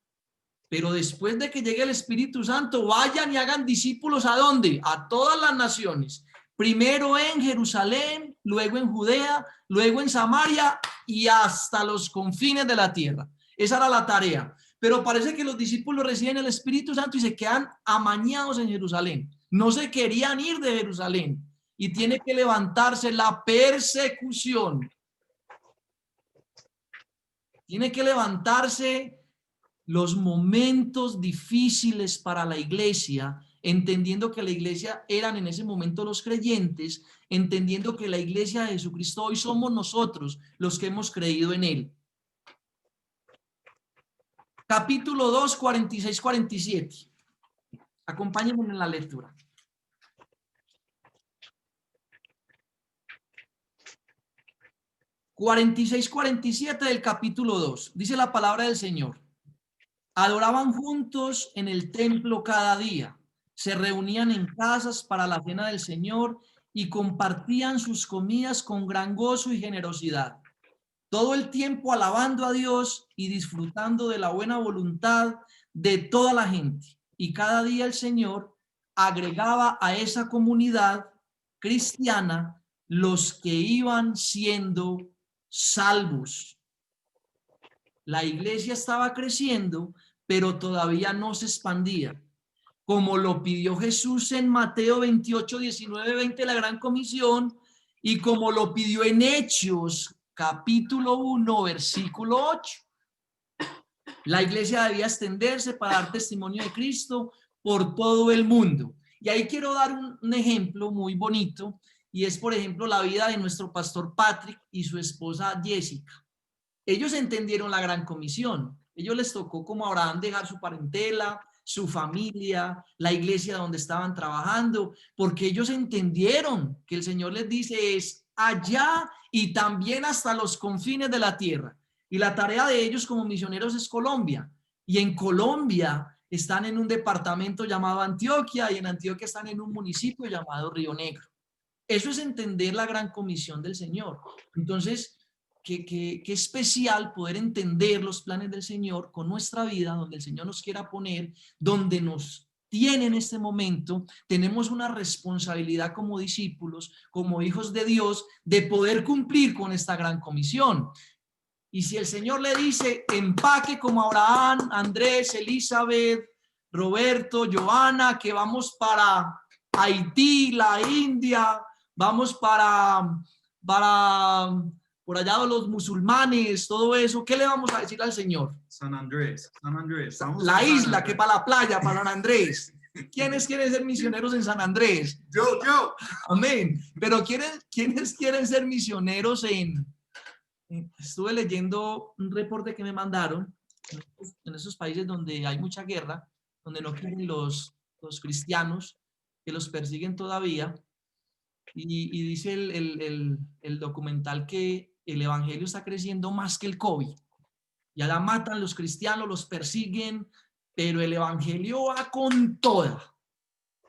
pero después de que llegue el Espíritu Santo, vayan y hagan discípulos ¿a dónde? A todas las naciones. Primero en Jerusalén, luego en Judea, luego en Samaria y hasta los confines de la tierra. Esa era la tarea. Pero parece que los discípulos reciben el Espíritu Santo y se quedan amañados en Jerusalén. No se querían ir de Jerusalén. Y tiene que levantarse la persecución. Tiene que levantarse los momentos difíciles para la iglesia, entendiendo que la iglesia eran en ese momento los creyentes, entendiendo que la iglesia de Jesucristo hoy somos nosotros los que hemos creído en él. Capítulo 2, 46-47. Acompáñenme en la lectura. 46-47 del capítulo 2. Dice la palabra del Señor. Adoraban juntos en el templo cada día. Se reunían en casas para la cena del Señor y compartían sus comidas con gran gozo y generosidad. Todo el tiempo alabando a Dios y disfrutando de la buena voluntad de toda la gente. Y cada día el Señor agregaba a esa comunidad cristiana los que iban siendo salvos. La iglesia estaba creciendo, pero todavía no se expandía. Como lo pidió Jesús en Mateo 28, 19, 20, la Gran Comisión, y como lo pidió en Hechos, capítulo 1, versículo 8. La iglesia debía extenderse para dar testimonio de Cristo por todo el mundo. Y ahí quiero dar un ejemplo muy bonito, y es, por ejemplo, la vida de nuestro pastor Patrick y su esposa Jessica. Ellos entendieron la Gran Comisión. Ellos les tocó, como a Abraham, dejar su parentela, su familia, la iglesia donde estaban trabajando, porque ellos entendieron que el Señor les dice es allá y también hasta los confines de la tierra. Y la tarea de ellos como misioneros es Colombia. Y en Colombia están en un departamento llamado Antioquia y en Antioquia están en un municipio llamado Río Negro. Eso es entender la Gran Comisión del Señor. Entonces, qué especial poder entender los planes del Señor con nuestra vida, donde el Señor nos quiera poner, donde nos tiene en este momento. Tenemos una responsabilidad como discípulos, como hijos de Dios, de poder cumplir con esta Gran Comisión. Y si el Señor le dice, empaque como Abraham, Andrés, Elizabeth, Roberto, Joana, que vamos para Haití, la India, vamos para por allá los musulmanes, todo eso, ¿qué le vamos a decir al Señor? San Andrés. Vamos la a isla, San Andrés. que para la playa, para San Andrés. ¿Quiénes quieren ser misioneros en San Andrés? Yo. Amén. Pero ¿quiénes quieren ser misioneros Estuve leyendo un reporte que me mandaron en esos países donde hay mucha guerra, donde no quieren los cristianos, que los persiguen todavía. Y dice el documental que el evangelio está creciendo más que el COVID. Ya la matan los cristianos, los persiguen, pero el evangelio va con toda.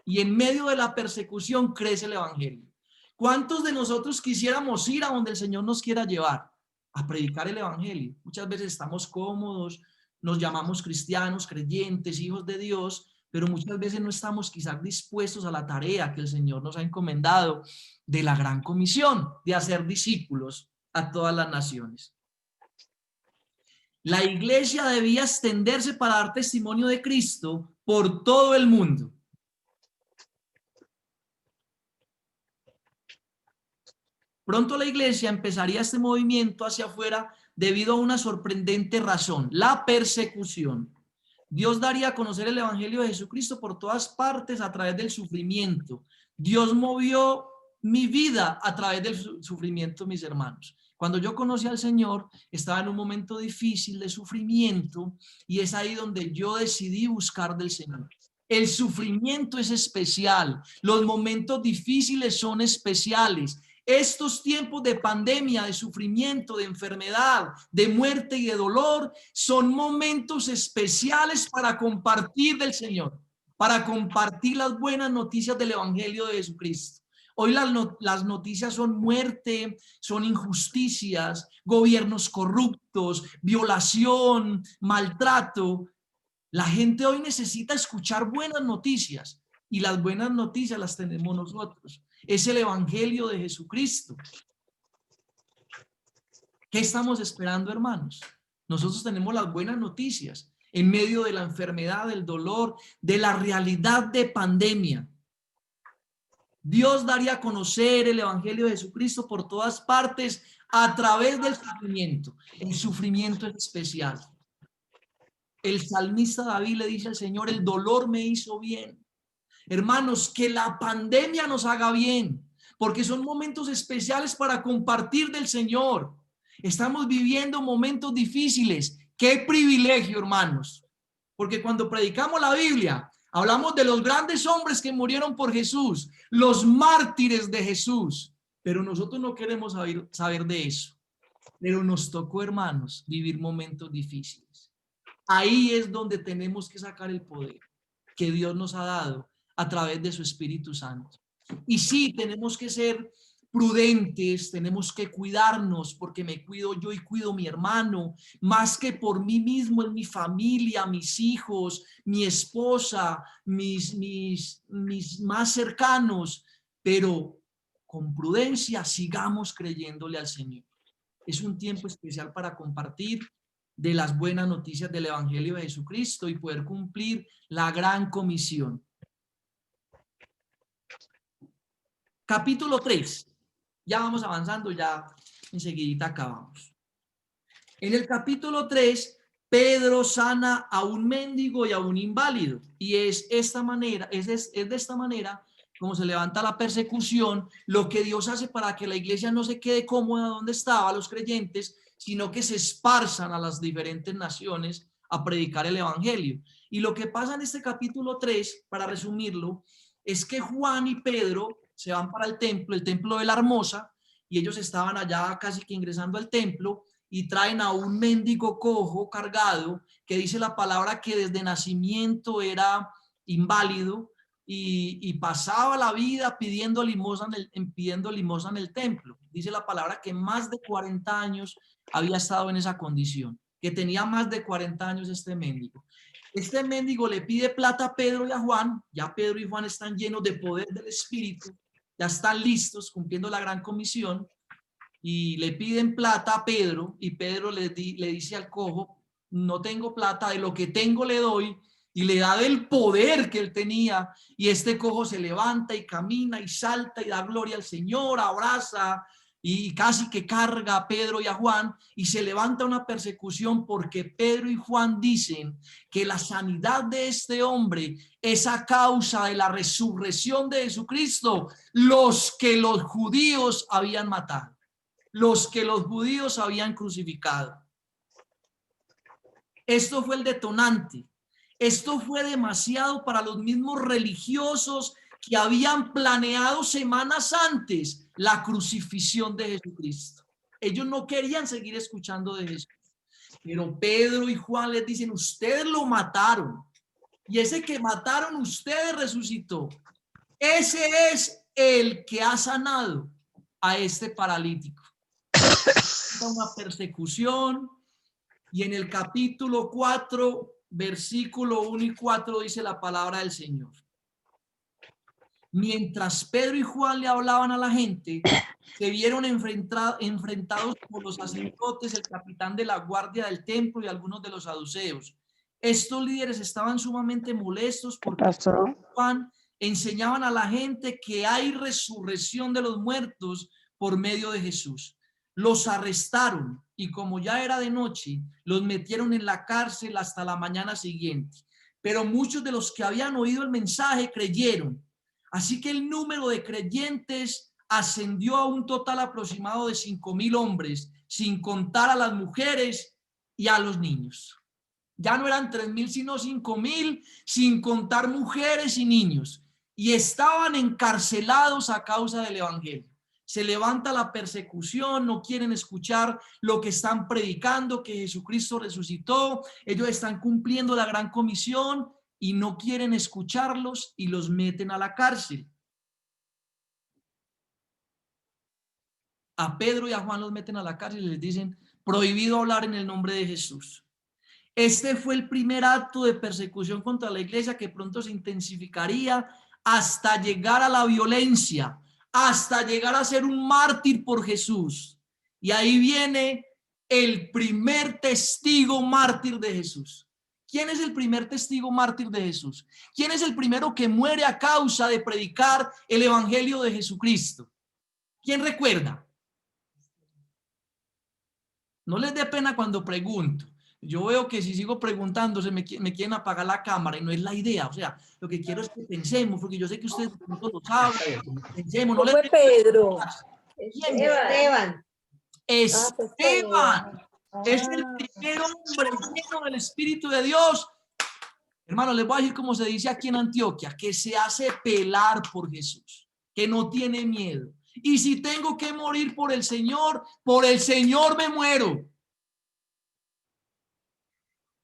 Y en medio de la persecución crece el evangelio. ¿Cuántos de nosotros quisiéramos ir a donde el Señor nos quiera llevar? A predicar el evangelio. Muchas veces estamos cómodos, nos llamamos cristianos, creyentes, hijos de Dios, pero muchas veces no estamos quizás dispuestos a la tarea que el Señor nos ha encomendado de la gran comisión, de hacer discípulos a todas las naciones. La iglesia debía extenderse para dar testimonio de Cristo por todo el mundo. Pronto la iglesia empezaría este movimiento hacia afuera debido a una sorprendente razón, la persecución. Dios daría a conocer el evangelio de Jesucristo por todas partes a través del sufrimiento. Dios movió mi vida a través del sufrimiento, mis hermanos. Cuando yo conocí al Señor, estaba en un momento difícil de sufrimiento y es ahí donde yo decidí buscar del Señor. El sufrimiento es especial, los momentos difíciles son especiales. Estos tiempos de pandemia, de sufrimiento, de enfermedad, de muerte y de dolor son momentos especiales para compartir del Señor, para compartir las buenas noticias del Evangelio de Jesucristo. Hoy las noticias son muerte, son injusticias, gobiernos corruptos, violación, maltrato. La gente hoy necesita escuchar buenas noticias y las buenas noticias las tenemos nosotros. Es el Evangelio de Jesucristo. ¿Qué estamos esperando, hermanos? Nosotros tenemos las buenas noticias en medio de la enfermedad, del dolor, de la realidad de pandemia. Dios daría a conocer el Evangelio de Jesucristo por todas partes a través del sufrimiento. El sufrimiento es especial. El salmista David le dice al Señor, el dolor me hizo bien. Hermanos, que la pandemia nos haga bien, porque son momentos especiales para compartir del Señor. Estamos viviendo momentos difíciles. ¡Qué privilegio, hermanos! Porque cuando predicamos la Biblia, hablamos de los grandes hombres que murieron por Jesús, los mártires de Jesús, pero nosotros no queremos saber de eso. Pero nos tocó, hermanos, vivir momentos difíciles. Ahí es donde tenemos que sacar el poder que Dios nos ha dado a través de su Espíritu Santo. Y sí, tenemos que ser prudentes, tenemos que cuidarnos, porque me cuido yo y cuido a mi hermano, más que por mí mismo, en mi familia, mis hijos, mi esposa, mis más cercanos, pero con prudencia sigamos creyéndole al Señor. Es un tiempo especial para compartir de las buenas noticias del Evangelio de Jesucristo y poder cumplir la gran comisión. Capítulo 3. Ya vamos avanzando, ya enseguidita acabamos. En el capítulo 3, Pedro sana a un mendigo y a un inválido. Y es de esta manera como se levanta la persecución, lo que Dios hace para que la iglesia no se quede cómoda donde estaba, los creyentes, sino que se esparzan a las diferentes naciones a predicar el evangelio. Y lo que pasa en este capítulo 3, para resumirlo, es que Juan y Pedro se van para el templo de la Hermosa, y ellos estaban allá casi que ingresando al templo y traen a un mendigo cojo cargado, que dice la palabra que desde nacimiento era inválido y pasaba la vida pidiendo limosna en el templo. Dice la palabra que más de 40 años había estado en esa condición, que tenía más de 40 años este mendigo. Este mendigo le pide plata a Pedro y a Juan. Ya Pedro y Juan están llenos de poder del Espíritu, ya están listos cumpliendo la gran comisión y le piden plata a Pedro y Pedro le dice al cojo, no tengo plata, de lo que tengo le doy, y le da del poder que él tenía, y este cojo se levanta y camina y salta y da gloria al Señor, abraza y casi que carga a Pedro y a Juan, y se levanta una persecución porque Pedro y Juan dicen que la sanidad de este hombre es a causa de la resurrección de Jesucristo, los que los judíos habían matado, los que los judíos habían crucificado. Esto fue el detonante. Esto fue demasiado para los mismos religiosos que habían planeado semanas antes la crucifixión de Jesucristo. Ellos no querían seguir escuchando de Jesús. Pero Pedro y Juan les dicen, ustedes lo mataron. Y ese que mataron ustedes resucitó. Ese es el que ha sanado a este paralítico. Una persecución. Y en el capítulo 4, versículo 1 y 4 dice la palabra del Señor. Mientras Pedro y Juan le hablaban a la gente, se vieron enfrentados por los sacerdotes, el capitán de la guardia del templo y algunos de los saduceos. Estos líderes estaban sumamente molestos porque Juan enseñaban a la gente que hay resurrección de los muertos por medio de Jesús. Los arrestaron y como ya era de noche, los metieron en la cárcel hasta la mañana siguiente. Pero muchos de los que habían oído el mensaje creyeron. Así que el número de creyentes ascendió a un total aproximado de 5,000 hombres, sin contar a las mujeres y a los niños. Ya no eran 3,000, sino 5,000, sin contar mujeres y niños. Y estaban encarcelados a causa del evangelio. Se levanta la persecución, no quieren escuchar lo que están predicando, que Jesucristo resucitó. Ellos están cumpliendo la gran comisión y no quieren escucharlos y los meten a la cárcel. A Pedro y a Juan los meten a la cárcel y les dicen, prohibido hablar en el nombre de Jesús. Este fue el primer acto de persecución contra la iglesia que pronto se intensificaría hasta llegar a la violencia, hasta llegar a ser un mártir por Jesús. Y ahí viene el primer testigo mártir de Jesús. ¿Quién es el primer testigo mártir de Jesús? ¿Quién es el primero que muere a causa de predicar el evangelio de Jesucristo? ¿Quién recuerda? No les dé pena cuando pregunto. Yo veo que si sigo preguntando me quieren apagar la cámara y no es la idea. O sea, lo que quiero es que pensemos, porque yo sé que ustedes no lo saben. Pensemos. No fue Pedro. Esteban. Esteban. Es el primer hombre lleno del Espíritu de Dios. Hermano, les voy a decir como se dice aquí en Antioquia, que se hace pelar por Jesús, que no tiene miedo. Y si tengo que morir por el Señor me muero.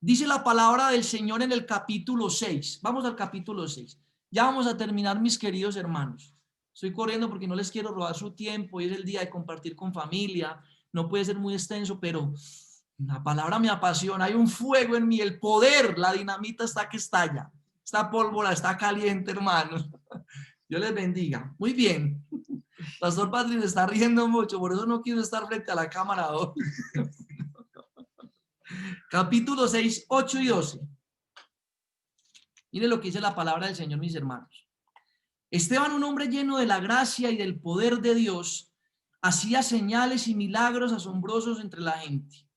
Dice la palabra del Señor en el capítulo 6. Vamos al capítulo 6. Ya vamos a terminar, mis queridos hermanos. Estoy corriendo porque no les quiero robar su tiempo. Hoy es el día de compartir con familia. No puede ser muy extenso, pero la palabra me apasiona. Hay un fuego en mí, el poder, la dinamita está que estalla. Esta pólvora está caliente, hermanos. Dios les bendiga. Muy bien. Pastor Patrick está riendo mucho, por eso no quiero estar frente a la cámara hoy. Capítulo 6, 8 y 12. Mire lo que dice la palabra del Señor, mis hermanos. Esteban, un hombre lleno de la gracia y del poder de Dios, hacía señales y milagros asombrosos entre la gente.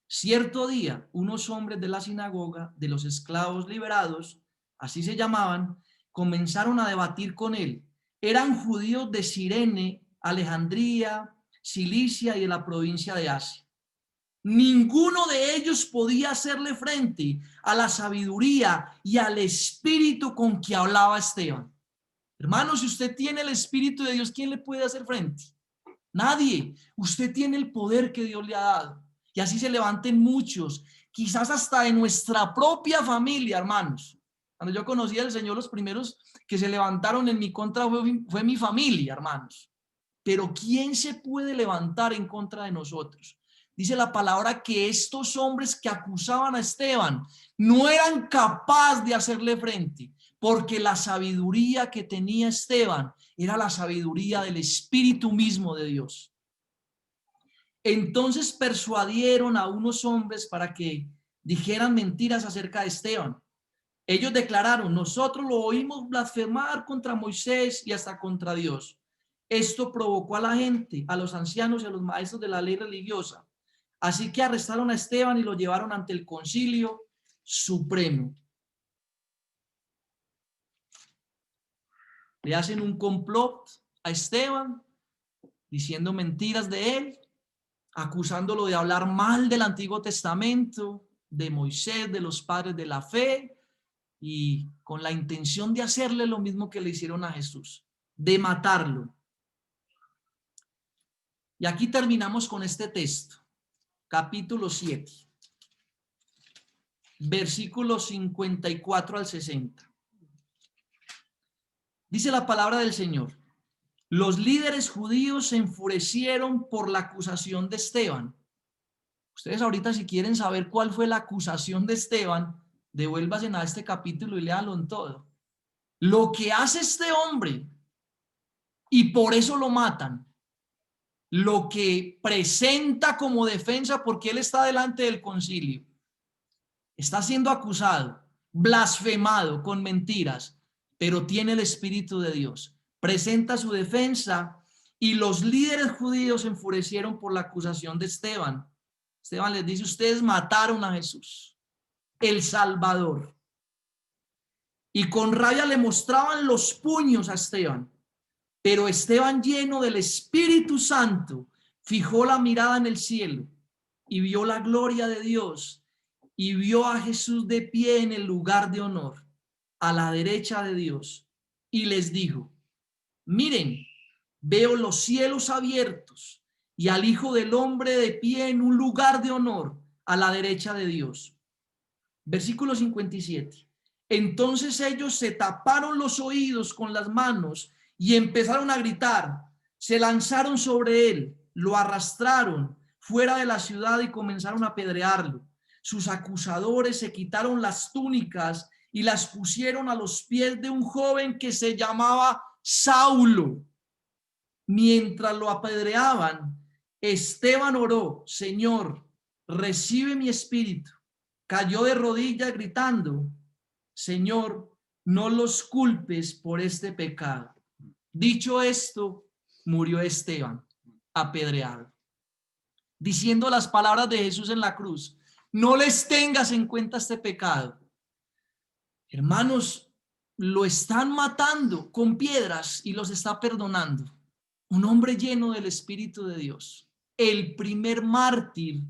Cierto día, unos hombres de la sinagoga de los esclavos liberados, así se llamaban, comenzaron a debatir con él. Eran judíos de Cirene, Alejandría, Cilicia y de la provincia de Asia. Ninguno de ellos podía hacerle frente a la sabiduría y al espíritu con que hablaba Esteban. Hermano, si usted tiene el Espíritu de Dios, ¿quién le puede hacer frente? Nadie. Usted tiene el poder que Dios le ha dado. Y así se levanten muchos, quizás hasta de nuestra propia familia, hermanos. Cuando yo conocí al Señor, los primeros que se levantaron en mi contra fue mi familia, hermanos. Pero ¿quién se puede levantar en contra de nosotros? Dice la palabra que estos hombres que acusaban a Esteban no eran capaces de hacerle frente, porque la sabiduría que tenía Esteban era la sabiduría del Espíritu mismo de Dios. Entonces persuadieron a unos hombres para que dijeran mentiras acerca de Esteban. Ellos declararon, nosotros lo oímos blasfemar contra Moisés y hasta contra Dios. Esto provocó a la gente, a los ancianos y a los maestros de la ley religiosa. Así que arrestaron a Esteban y lo llevaron ante el concilio supremo. Le hacen un complot a Esteban, diciendo mentiras de él, acusándolo de hablar mal del Antiguo Testamento, de Moisés, de los padres de la fe, y con la intención de hacerle lo mismo que le hicieron a Jesús, de matarlo. Y aquí terminamos con este texto, capítulo 7, versículos 54 al 60. Dice la palabra del Señor. Los líderes judíos se enfurecieron por la acusación de Esteban. Ustedes ahorita, si quieren saber cuál fue la acusación de Esteban, devuélvanse a este capítulo y léanlo en todo. Lo que hace este hombre, y por eso lo matan, lo que presenta como defensa porque él está delante del concilio, está siendo acusado, blasfemado con mentiras, pero tiene el Espíritu de Dios. Presenta su defensa y los líderes judíos se enfurecieron por la acusación de Esteban. Esteban les dice: ustedes mataron a Jesús, el Salvador. Y con rabia le mostraban los puños a Esteban. Pero Esteban, lleno del Espíritu Santo, fijó la mirada en el cielo y vio la gloria de Dios y vio a Jesús de pie en el lugar de honor, a la derecha de Dios, y les dijo: miren, veo los cielos abiertos y al Hijo del Hombre de pie en un lugar de honor, a la derecha de Dios. Versículo 57. Entonces ellos se taparon los oídos con las manos y empezaron a gritar. Se lanzaron sobre él, lo arrastraron fuera de la ciudad y comenzaron a apedrearlo. Sus acusadores se quitaron las túnicas y las pusieron a los pies de un joven que se llamaba Saulo. Mientras lo apedreaban, Esteban oró: Señor, recibe mi espíritu. Cayó de rodillas gritando: Señor, no los culpes por este pecado. Dicho esto, murió Esteban, apedreado, diciendo las palabras de Jesús en la cruz: no les tengas en cuenta este pecado. Hermanos, lo están matando con piedras y los está perdonando. Un hombre lleno del Espíritu de Dios, el primer mártir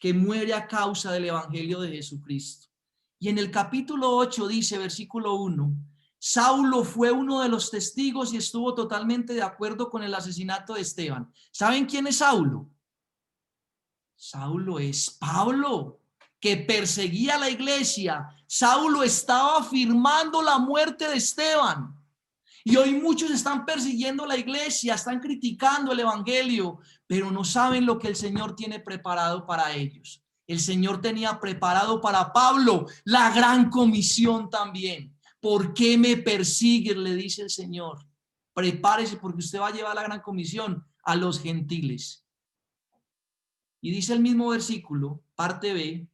que muere a causa del Evangelio de Jesucristo. Y en el capítulo 8 dice, versículo 1, Saulo fue uno de los testigos y estuvo totalmente de acuerdo con el asesinato de Esteban. ¿Saben quién es Saulo? Saulo es Pablo, que perseguía a la iglesia. Saulo estaba afirmando la muerte de Esteban. Y hoy muchos están persiguiendo la iglesia, están criticando el evangelio, pero no saben lo que el Señor tiene preparado para ellos. El Señor tenía preparado para Pablo la gran comisión también. ¿Por qué me persigues?, le dice el Señor. Prepárese, porque usted va a llevar la gran comisión a los gentiles. Y dice el mismo versículo, parte B: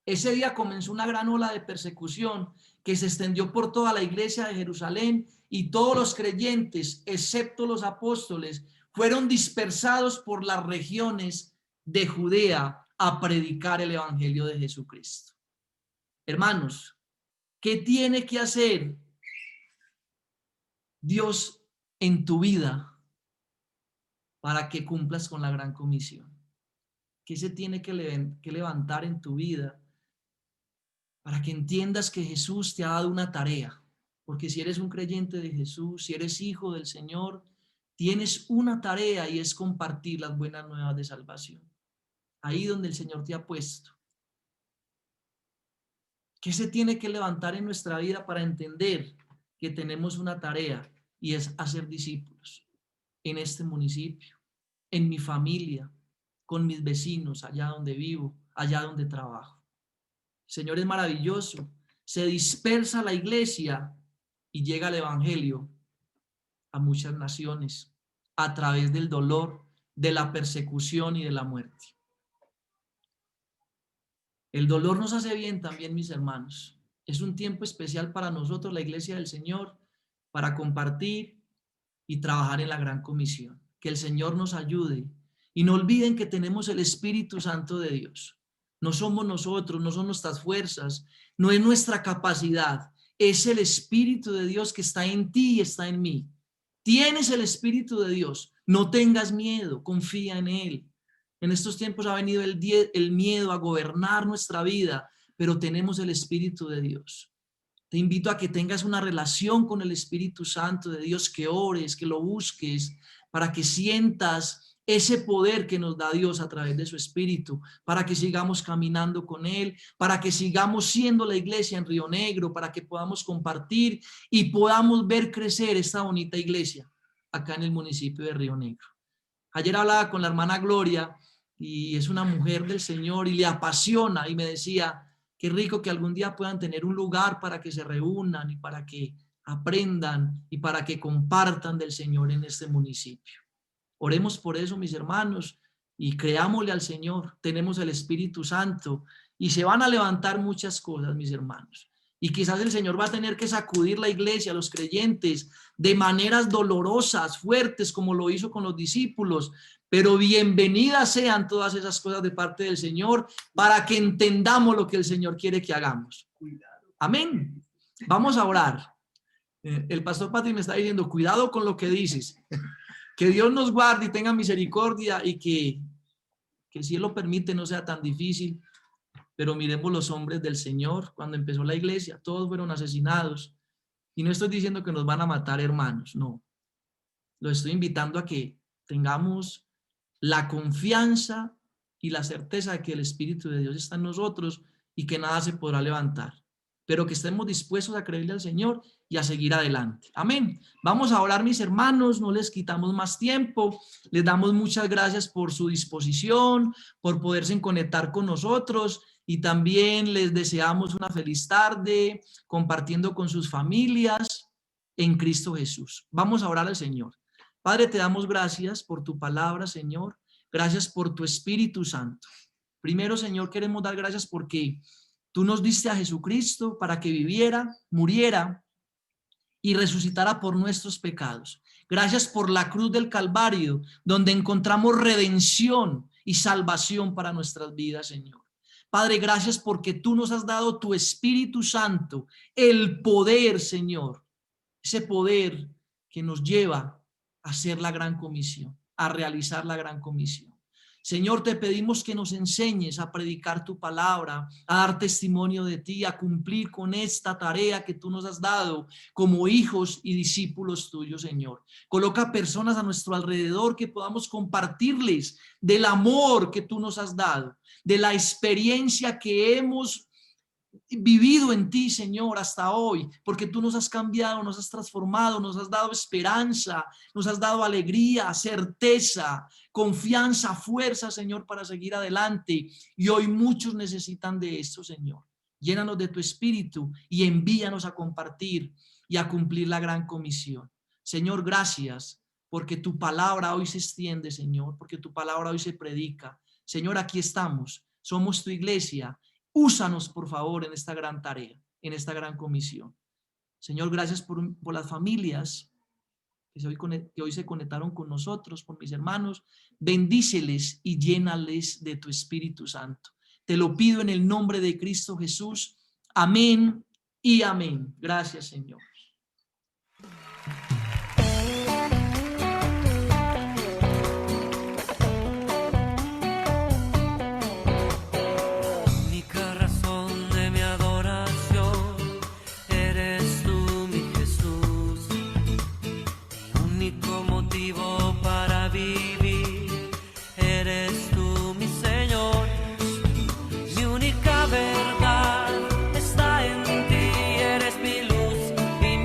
ese día comenzó una gran ola de persecución que se extendió por toda la iglesia de Jerusalén, y todos los creyentes, excepto los apóstoles, fueron dispersados por las regiones de Judea a predicar el evangelio de Jesucristo. Hermanos, ¿qué tiene que hacer Dios en tu vida para que cumplas con la gran comisión? ¿Qué se tiene que levantar en tu vida para que entiendas que Jesús te ha dado una tarea? Porque si eres un creyente de Jesús, si eres hijo del Señor, tienes una tarea, y es compartir las buenas nuevas de salvación. Ahí donde el Señor te ha puesto. ¿Qué se tiene que levantar en nuestra vida para entender que tenemos una tarea, y es hacer discípulos en este municipio, en mi familia, con mis vecinos, allá donde vivo, allá donde trabajo? El Señor es maravilloso. Se dispersa la iglesia y llega el evangelio a muchas naciones a través del dolor, de la persecución y de la muerte. El dolor nos hace bien también, mis hermanos. Es un tiempo especial para nosotros, la iglesia del Señor, para compartir y trabajar en la gran comisión. Que el Señor nos ayude. Y no olviden que tenemos el Espíritu Santo de Dios. No somos nosotros, no son nuestras fuerzas, no es nuestra capacidad. Es el Espíritu de Dios que está en ti y está en mí. Tienes el Espíritu de Dios. No tengas miedo, confía en Él. En estos tiempos ha venido el miedo a gobernar nuestra vida, pero tenemos el Espíritu de Dios. Te invito a que tengas una relación con el Espíritu Santo de Dios, que ores, que lo busques, para que sientas ese poder que nos da Dios a través de su Espíritu, para que sigamos caminando con Él, para que sigamos siendo la iglesia en Río Negro, para que podamos compartir y podamos ver crecer esta bonita iglesia acá en el municipio de Río Negro. Ayer hablaba con la hermana Gloria y es una mujer del Señor y le apasiona, y me decía, qué rico que algún día puedan tener un lugar para que se reúnan y para que aprendan y para que compartan del Señor en este municipio. Oremos por eso, mis hermanos, y creámosle al Señor. Tenemos el Espíritu Santo y se van a levantar muchas cosas, mis hermanos. Y quizás el Señor va a tener que sacudir la iglesia, a los creyentes, de maneras dolorosas, fuertes, como lo hizo con los discípulos. Pero bienvenidas sean todas esas cosas de parte del Señor para que entendamos lo que el Señor quiere que hagamos. Amén. Vamos a orar. El pastor Pati me está diciendo, cuidado con lo que dices. Que Dios nos guarde y tenga misericordia y que si Él lo permite no sea tan difícil. Pero miremos los hombres del Señor. Cuando empezó la iglesia, todos fueron asesinados. Y no estoy diciendo que nos van a matar, hermanos, no. Lo estoy invitando a que tengamos la confianza y la certeza de que el Espíritu de Dios está en nosotros y que nada se podrá levantar. Pero que estemos dispuestos a creerle al Señor y a seguir adelante. Amén. Vamos a orar, mis hermanos, no les quitamos más tiempo. Les damos muchas gracias por su disposición, por poderse conectar con nosotros. Y también les deseamos una feliz tarde compartiendo con sus familias en Cristo Jesús. Vamos a orar al Señor. Padre, te damos gracias por tu palabra, Señor. Gracias por tu Espíritu Santo. Primero, Señor, queremos dar gracias porque tú nos diste a Jesucristo para que viviera, muriera y resucitara por nuestros pecados. Gracias por la cruz del Calvario, donde encontramos redención y salvación para nuestras vidas, Señor. Padre, gracias porque tú nos has dado tu Espíritu Santo, el poder, Señor, ese poder que nos lleva a hacer la gran comisión, a realizar la gran comisión. Señor, te pedimos que nos enseñes a predicar tu palabra, a dar testimonio de ti, a cumplir con esta tarea que tú nos has dado como hijos y discípulos tuyos, Señor. Coloca personas a nuestro alrededor que podamos compartirles del amor que tú nos has dado, de la experiencia que hemos vivido en ti, Señor, hasta hoy, porque tú nos has cambiado, nos has transformado, nos has dado esperanza, nos has dado alegría, certeza, confianza, fuerza, Señor, para seguir adelante. Y hoy muchos necesitan de esto, Señor. Llénanos de tu Espíritu y envíanos a compartir y a cumplir la gran comisión. Señor, gracias porque tu palabra hoy se extiende, Señor, porque tu palabra hoy se predica. Señor, aquí estamos, somos tu iglesia. Úsanos, por favor, en esta gran tarea, en esta gran comisión. Señor, gracias por las familias que hoy se conectaron con nosotros, por mis hermanos. Bendíceles y llénales de tu Espíritu Santo. Te lo pido en el nombre de Cristo Jesús. Amén y amén. Gracias, Señor. Mi única verdad está en ti, eres mi luz y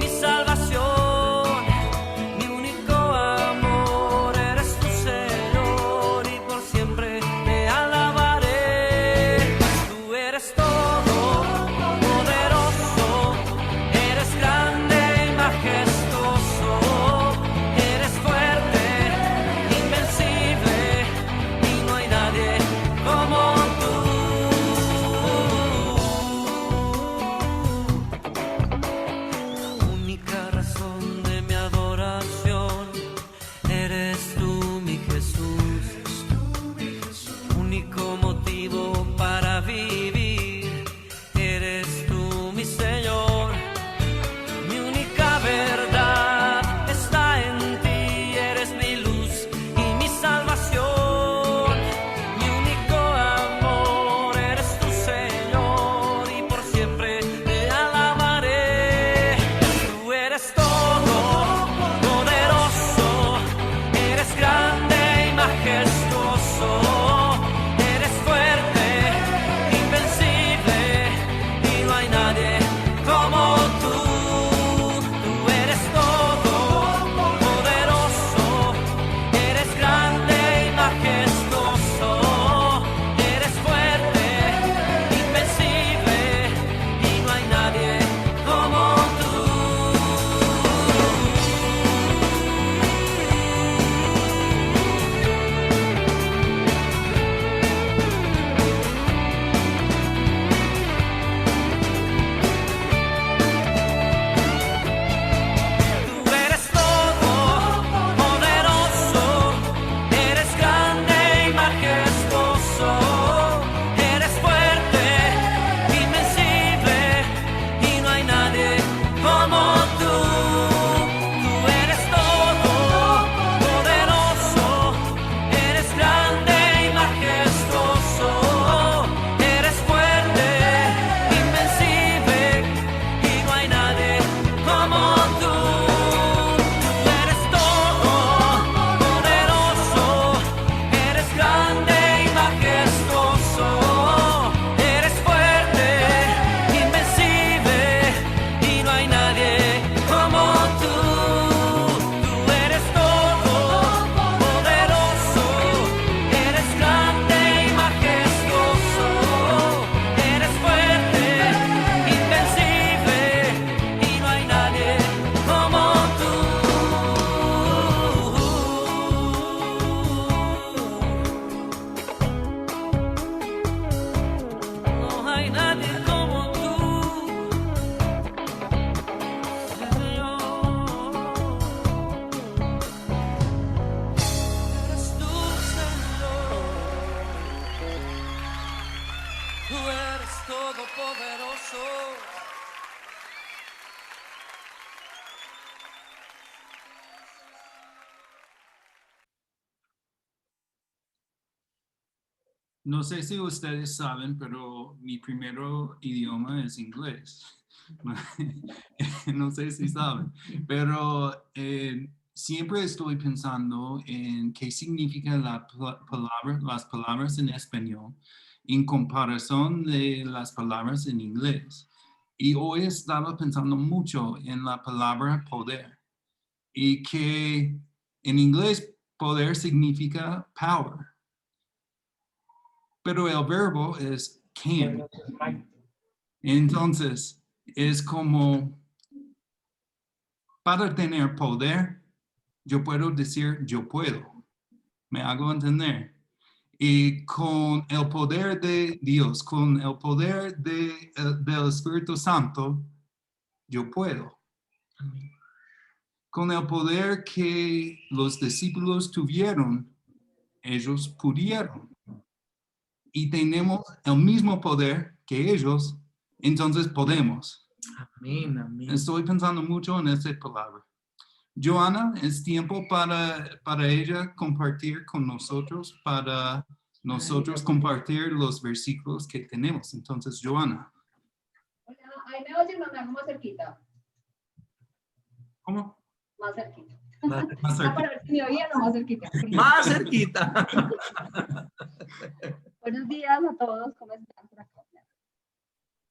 No sé si ustedes saben, pero mi primer idioma es inglés. No sé si saben, pero siempre estoy pensando en qué significa las palabras en español en comparación de las palabras en inglés. Y hoy estaba pensando mucho en la palabra poder y que en inglés poder significa power. Pero el verbo es can. Entonces, es como, para tener poder, yo puedo decir yo puedo. ¿Me hago entender? Y con el poder de Dios, con el poder del Espíritu Santo, yo puedo. Con el poder que los discípulos tuvieron, ellos pudieron. Y tenemos el mismo poder que ellos, entonces podemos. Amén, amén. Estoy pensando mucho en esa palabra. Joana, es tiempo para ella compartir con nosotros, para nosotros compartir los versículos que tenemos. Entonces, Joana. Hola, ahí me oyen, mandar más cerquita. ¿Cómo? Más cerquita. Más cerca. Para ver si me oían o más cerquita. Más cerquita. Buenos días a todos, ¿cómo están por acá?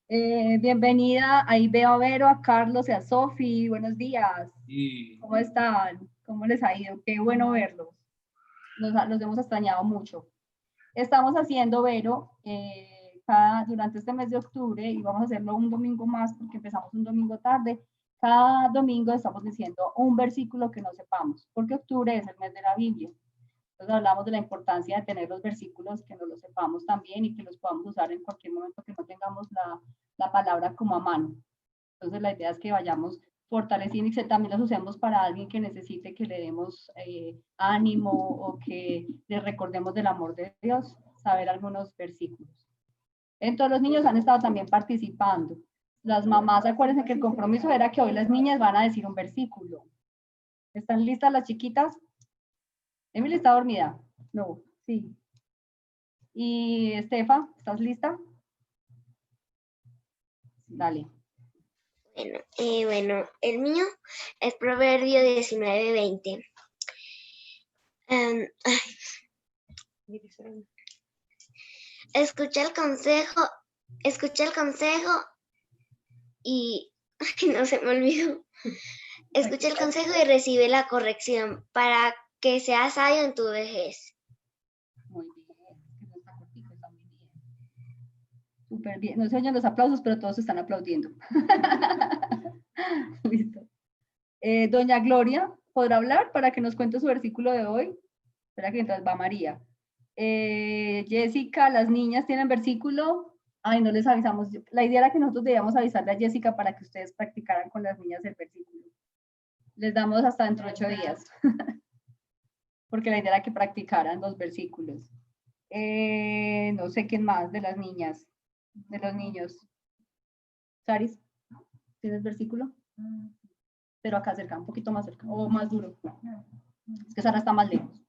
Bienvenida, ahí veo a Vero, a Carlos y a Sofi, buenos días. Y ¿Cómo están? ¿Cómo les ha ido? Qué bueno verlos. Los hemos extrañado mucho. Estamos haciendo, Vero, durante este mes de octubre, y vamos a hacerlo un domingo más porque empezamos un domingo tarde. Cada domingo estamos diciendo un versículo que no sepamos, porque octubre es el mes de la Biblia. Entonces hablamos de la importancia de tener los versículos que no los sepamos también y que los podamos usar en cualquier momento que no tengamos la palabra como a mano. Entonces la idea es que vayamos fortaleciendo y que también los usemos para alguien que necesite que le demos ánimo o que le recordemos del amor de Dios, saber algunos versículos. Entonces los niños han estado también participando. Las mamás, acuérdense que el compromiso era que hoy las niñas van a decir un versículo. ¿Están listas las chiquitas? Emily está dormida. No, sí. Y Estefa, ¿estás lista? Dale. Bueno, el mío es Proverbio 19:20. Escucha el consejo y no se me olvidó. Escucha el consejo y recibe la corrección para que seas sabio en tu vejez. Muy bien, está cortito, está muy bien. Súper bien. No se oyen los aplausos, pero todos están aplaudiendo. Listo. Doña Gloria, ¿podrá hablar para que nos cuente su versículo de hoy? Espera que entonces va María. Jessica, las niñas tienen versículo. Ay, no les avisamos. La idea era que nosotros debíamos avisarle a Jessica para que ustedes practicaran con las niñas el versículo. Les damos hasta dentro de 8 días. Porque la idea era que practicaran los versículos. No sé quién más de las niñas, de los niños. Saris, ¿tienes versículo? Pero acá cerca, un poquito más cerca, o más duro. Es que Sara está más lejos.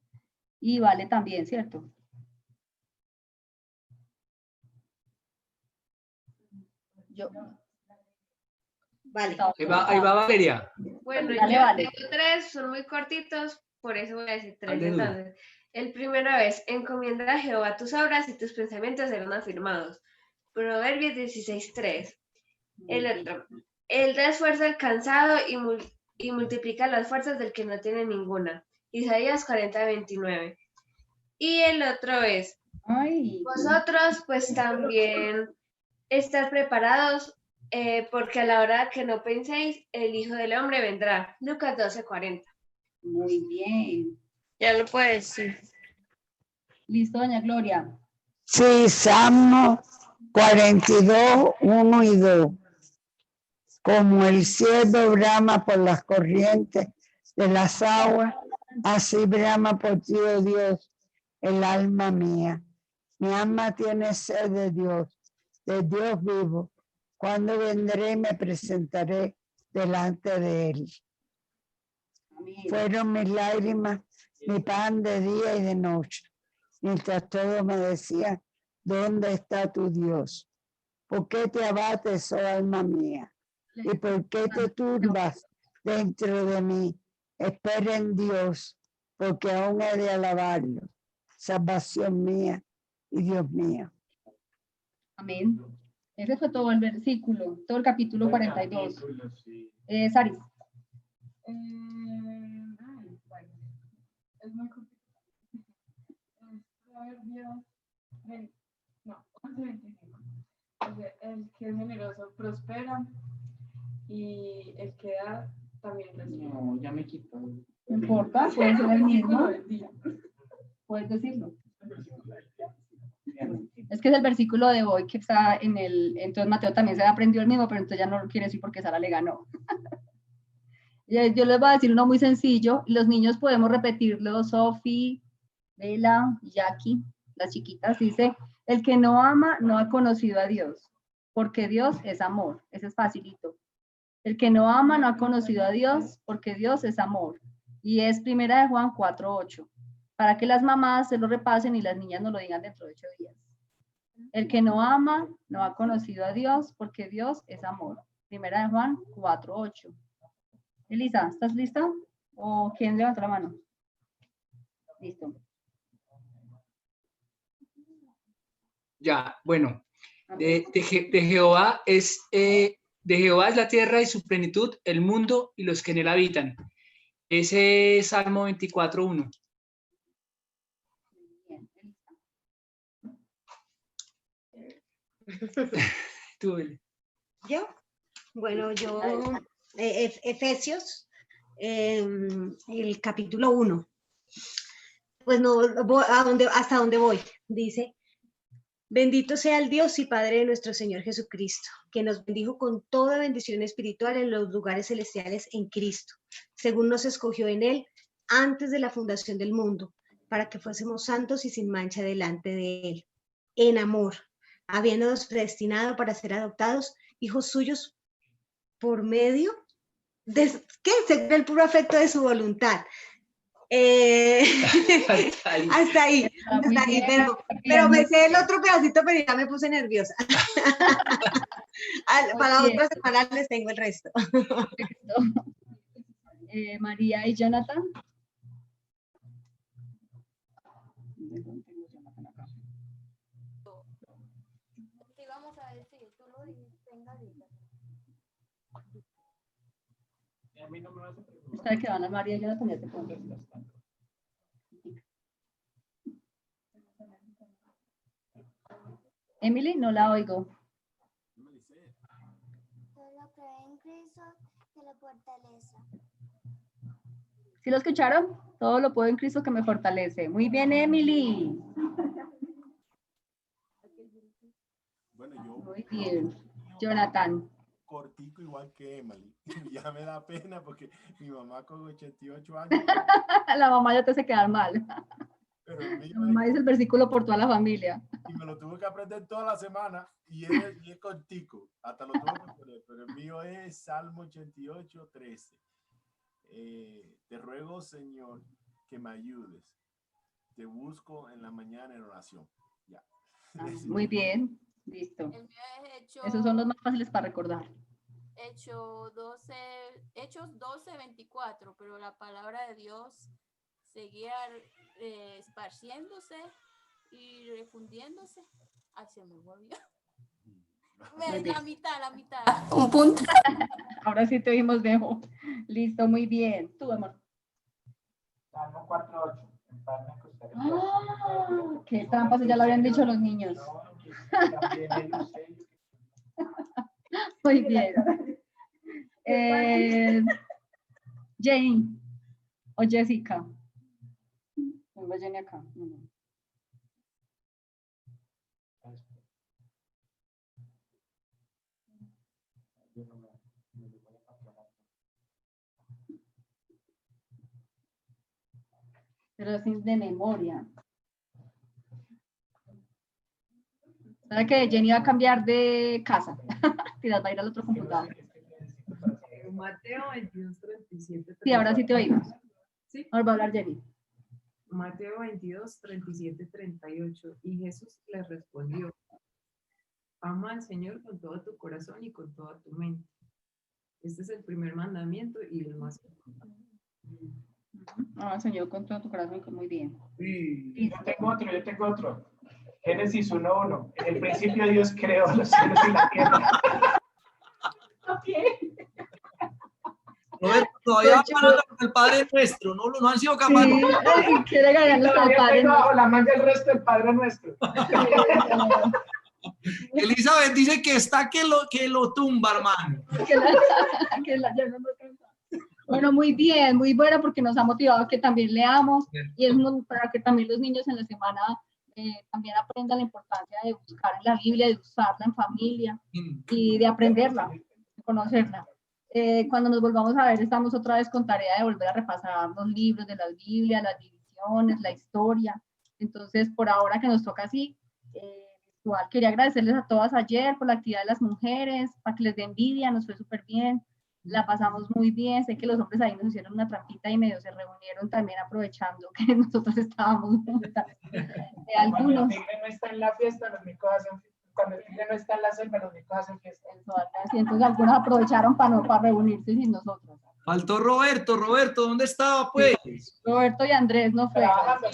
Y Vale también, ¿cierto? Yo. Vale. Ahí va Valeria. Bueno, Dale, yo Vale. tengo 3, son muy cortitos, por eso voy a decir 3. Dale, duro. Entonces, el primero es, encomienda a Jehová tus obras y tus pensamientos serán afirmados. Proverbios 16:3. El otro, él da esfuerzo al cansado y multiplica las fuerzas del que no tiene ninguna. Isaías 40:29. Y el otro es, vosotros pues también estad preparados, porque a la hora que no penséis, el Hijo del Hombre vendrá. Lucas 12:40. Muy bien. Ya lo puedes decir. Listo, doña Gloria. Sí, Salmo 42, 1 y 2. Como el cielo brama por las corrientes de las aguas, así brama por ti, oh Dios, el alma mía. Mi alma tiene sed de Dios vivo. Cuando vendré y me presentaré delante de él. Amén. Fueron mis lágrimas, mi pan de día y de noche, mientras todos me decían, ¿Dónde está tu Dios? ¿Por qué te abates, oh alma mía? ¿Y por qué te turbas dentro de mí? Espera en Dios, porque aún he de alabarlo. Salvación mía y Dios mío. Amén. Ese fue todo el versículo, todo el capítulo 42. Saris. Es muy complicado. Proverbios 11:25. El que es generoso prospera y el que da también recibe. No, ya me quito. No importa, puede ser el mismo. Puedes decirlo. Es que es el versículo de hoy que está en el, entonces Mateo también se aprendió el mismo, pero entonces ya no lo quiere decir porque Sara le ganó. Yo les voy a decir uno muy sencillo, y los niños podemos repetirlo, Sofi, Bella, Jackie, las chiquitas, dice, el que no ama no ha conocido a Dios, porque Dios es amor, ese es facilito. El que no ama no ha conocido a Dios, porque Dios es amor, y es 1 de Juan 4:8, para que las mamás se lo repasen y las niñas nos lo digan dentro de 8 días. El que no ama no ha conocido a Dios, porque Dios es amor. 1 de Juan 4:8. Elisa, ¿estás lista? ¿O quién levantó la mano? Listo. Ya, bueno. De Jehová es la tierra y su plenitud, el mundo y los que en él habitan. Ese es Salmo 24:1. Tú, Bele. ¿Yo? Bueno, yo, Efesios, el capítulo 1. Pues no, hasta donde voy. Dice, bendito sea el Dios y Padre de nuestro Señor Jesucristo, que nos bendijo con toda bendición espiritual en los lugares celestiales en Cristo, según nos escogió en Él antes de la fundación del mundo, para que fuésemos santos y sin mancha delante de Él, en amor, habiéndonos predestinado para ser adoptados hijos suyos por medio de, ¿qué? Según el puro afecto de su voluntad. Hasta ahí, pero me sé el otro pedacito, pero ya me puse nerviosa. Para otra semana les tengo el resto. María y Jonathan. Vamos a decir, tú lo dijiste en Galita. A mí no me vas a preguntar. Ustedes que van a María y Jonathan ya te pongo. Emily, no la oigo. Todo cree en Cristo que lo fortalece. ¿Sí lo escucharon? Todo lo puedo en Cristo que me fortalece. Muy bien, Emily. Bueno, yo. Muy bien. Jonathan. Cortico igual que Emily. Ya me da pena porque mi mamá con 88 años. La mamá ya te hace quedar mal. Pero la mamá dice el versículo por toda la familia. Y me lo tuve que aprender toda la semana y es cortico. Hasta lo tuve que poner, pero el mío es Salmo 88:13. Te ruego, Señor, que me ayudes. Te busco en la mañana en oración. Ya. Muy bien. Listo. El mío es Hechos. Esos son los más fáciles para recordar. Hechos 12:24, pero la palabra de Dios seguía esparciéndose y refundiéndose. Ay, se me volvió. La mitad. Un punto. Ahora sí te oímos mejor. Listo, muy bien. Tú, amor. Salmo 4:8. Qué trampas, ya lo habían dicho los niños. Muy bien. Jane o Jessica. Venga, Jane acá. Pero sin de memoria. ¿Sabes que Jenny va a cambiar de casa? Y las va a ir al otro computador. Mateo 22:37. Sí, ahora sí te oímos. ¿Sí? Ahora va a hablar Jenny. Mateo 22, 37, 38. Y Jesús les respondió: ama al Señor con todo tu corazón y con toda tu mente. Este es el primer mandamiento y el más importante. Ama al Señor con todo tu corazón y con muy bien. Y yo tengo otro. Génesis 1:1. En el principio Dios creó los cielos y la tierra. Roberto, todavía van el Padre Nuestro, no han sido capaces. Sí, quiere ganarnos al Todavía Padre tengo bajo Nuestro. la manga el resto del Padre Nuestro. Elizabeth dice que está que lo tumba, hermano. Ya no nos cansa. Bueno, muy bien, muy buena, porque nos ha motivado a que también leamos y es para que también los niños en la semana también aprendan la importancia de buscar en la Biblia, de usarla en familia y de aprenderla, de conocerla. Cuando nos volvamos a ver, estamos otra vez con tarea de volver a repasar los libros de la Biblia, las divisiones, la historia. Entonces, por ahora que nos toca así, igual quería agradecerles a todas ayer por la actividad de las mujeres, para que les dé envidia, nos fue súper bien, la pasamos muy bien. Sé que los hombres ahí nos hicieron una trampita y medio se reunieron también aprovechando que nosotros estábamos juntas. Cuando el Algunos. tigre no está en la fiesta, los micos hacen fiesta. Cuando el tigre no está en la selva, los micos hacen fiesta. Sí, entonces algunos aprovecharon para reunirse sin nosotros. Faltó Roberto, ¿dónde estaba pues? Roberto y Andrés no fue. Trabajando.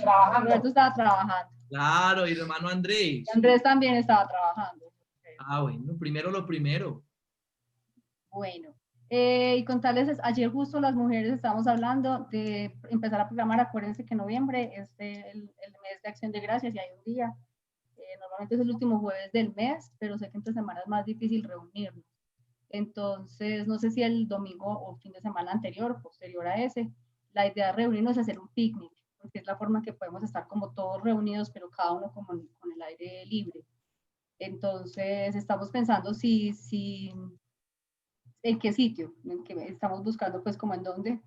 Roberto estaba trabajando. Claro, y el hermano Andrés. Andrés también estaba trabajando. Ah, bueno, primero lo primero. Bueno, y contarles, ayer justo las mujeres estábamos hablando de empezar a programar. Acuérdense que noviembre es el mes de Acción de Gracias y hay un día. Normalmente es el último jueves del mes, pero sé que entre semanas es más difícil reunirnos. Entonces, no sé si el domingo o fin de semana anterior, posterior a ese, la idea de reunirnos es hacer un picnic, porque es la forma en que podemos estar como todos reunidos, pero cada uno como con el aire libre. Entonces, estamos pensando en qué sitio, en que estamos buscando pues como en dónde.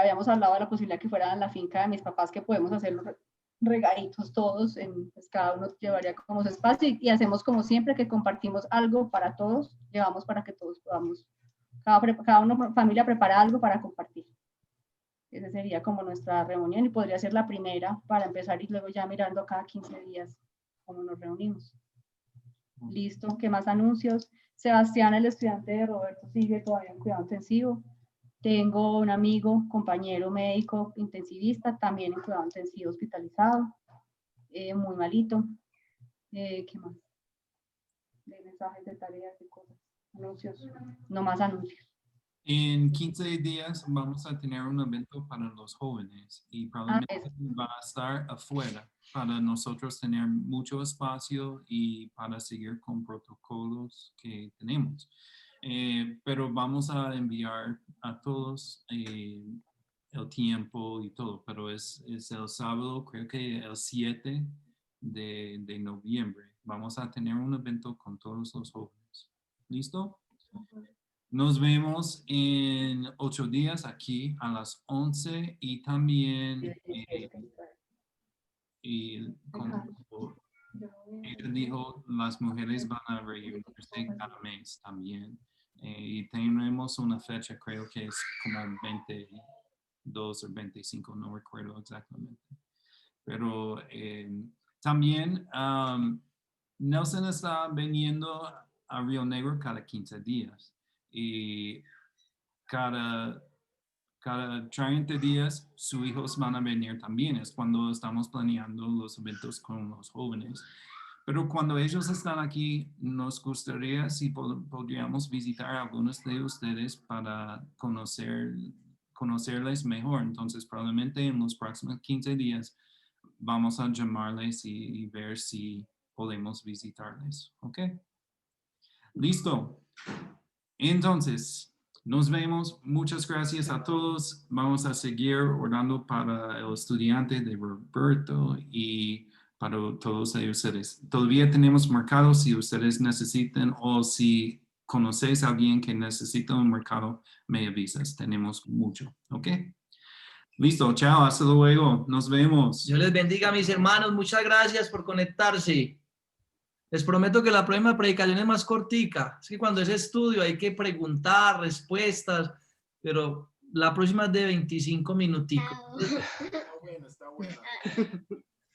Habíamos hablado de la posibilidad que fuera en la finca de mis papás, que podemos hacerlo regaditos todos, pues cada uno llevaría como su espacio y hacemos como siempre, que compartimos algo para todos, llevamos para que todos podamos, cada uno, familia, prepara algo para compartir. Esa sería como nuestra reunión y podría ser la primera para empezar y luego ya mirando cada 15 días cómo nos reunimos. Listo, ¿qué más anuncios? Sebastián, el estudiante de Roberto, sigue todavía en cuidado intensivo. Tengo un amigo, compañero médico intensivista, también en cuidado intensivo hospitalizado, muy malito. ¿Qué más? De mensajes, de tareas, de cosas, anuncios, no más anuncios. En 15 días vamos a tener un evento para los jóvenes y probablemente va a estar afuera para nosotros tener mucho espacio y para seguir con protocolos que tenemos. Pero vamos a enviar a todos el tiempo y todo, pero es el sábado, creo que el 7 de noviembre. Vamos a tener un evento con todos los jóvenes. ¿Listo? Nos vemos en 8 días aquí a las 11 y también como ella dijo, las mujeres van a reunirse cada mes también. Y tenemos una fecha, creo que es como 22 o 25, no recuerdo exactamente. Pero también Nelson está viniendo a Río Negro cada 15 días. Y cada 30 días sus hijos van a venir también. Es cuando estamos planeando los eventos con los jóvenes. Pero cuando ellos están aquí, nos gustaría si podríamos visitar a algunos de ustedes para conocerles mejor. Entonces, probablemente en los próximos 15 días vamos a llamarles y ver si podemos visitarles. ¿Ok? Listo. Entonces, nos vemos. Muchas gracias a todos. Vamos a seguir orando para el estudiante de Roberto y para todos ustedes. Todavía tenemos mercados si ustedes necesitan o si conocéis a alguien que necesita un mercado, me avisas. Tenemos mucho. ¿Ok? Listo. Chao. Hasta luego. Nos vemos. Dios les bendiga, mis hermanos. Muchas gracias por conectarse. Les prometo que la próxima predicación es más cortica. Es que cuando es estudio hay que preguntar, respuestas, pero La próxima es de 25 minuticos. Está bueno, está bueno.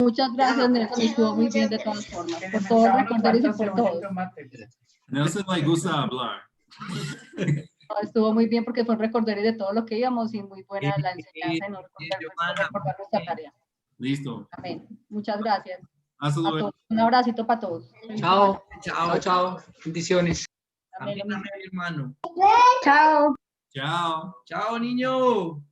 Muchas gracias, Nelson. Estuvo muy bien de todas formas. Por todo recordarles y por todo. Nelson le gusta hablar. No, estuvo muy bien porque fue un recordario de todo lo que íbamos y muy buena la enseñanza en recordar nuestra tarea. Listo. Amén. Muchas gracias. Hasta A luego. todos. Un abracito para todos. Chao. Chao, chao. Bendiciones. Amén, Amén, hermano. Chao. Chao. Chao, niño.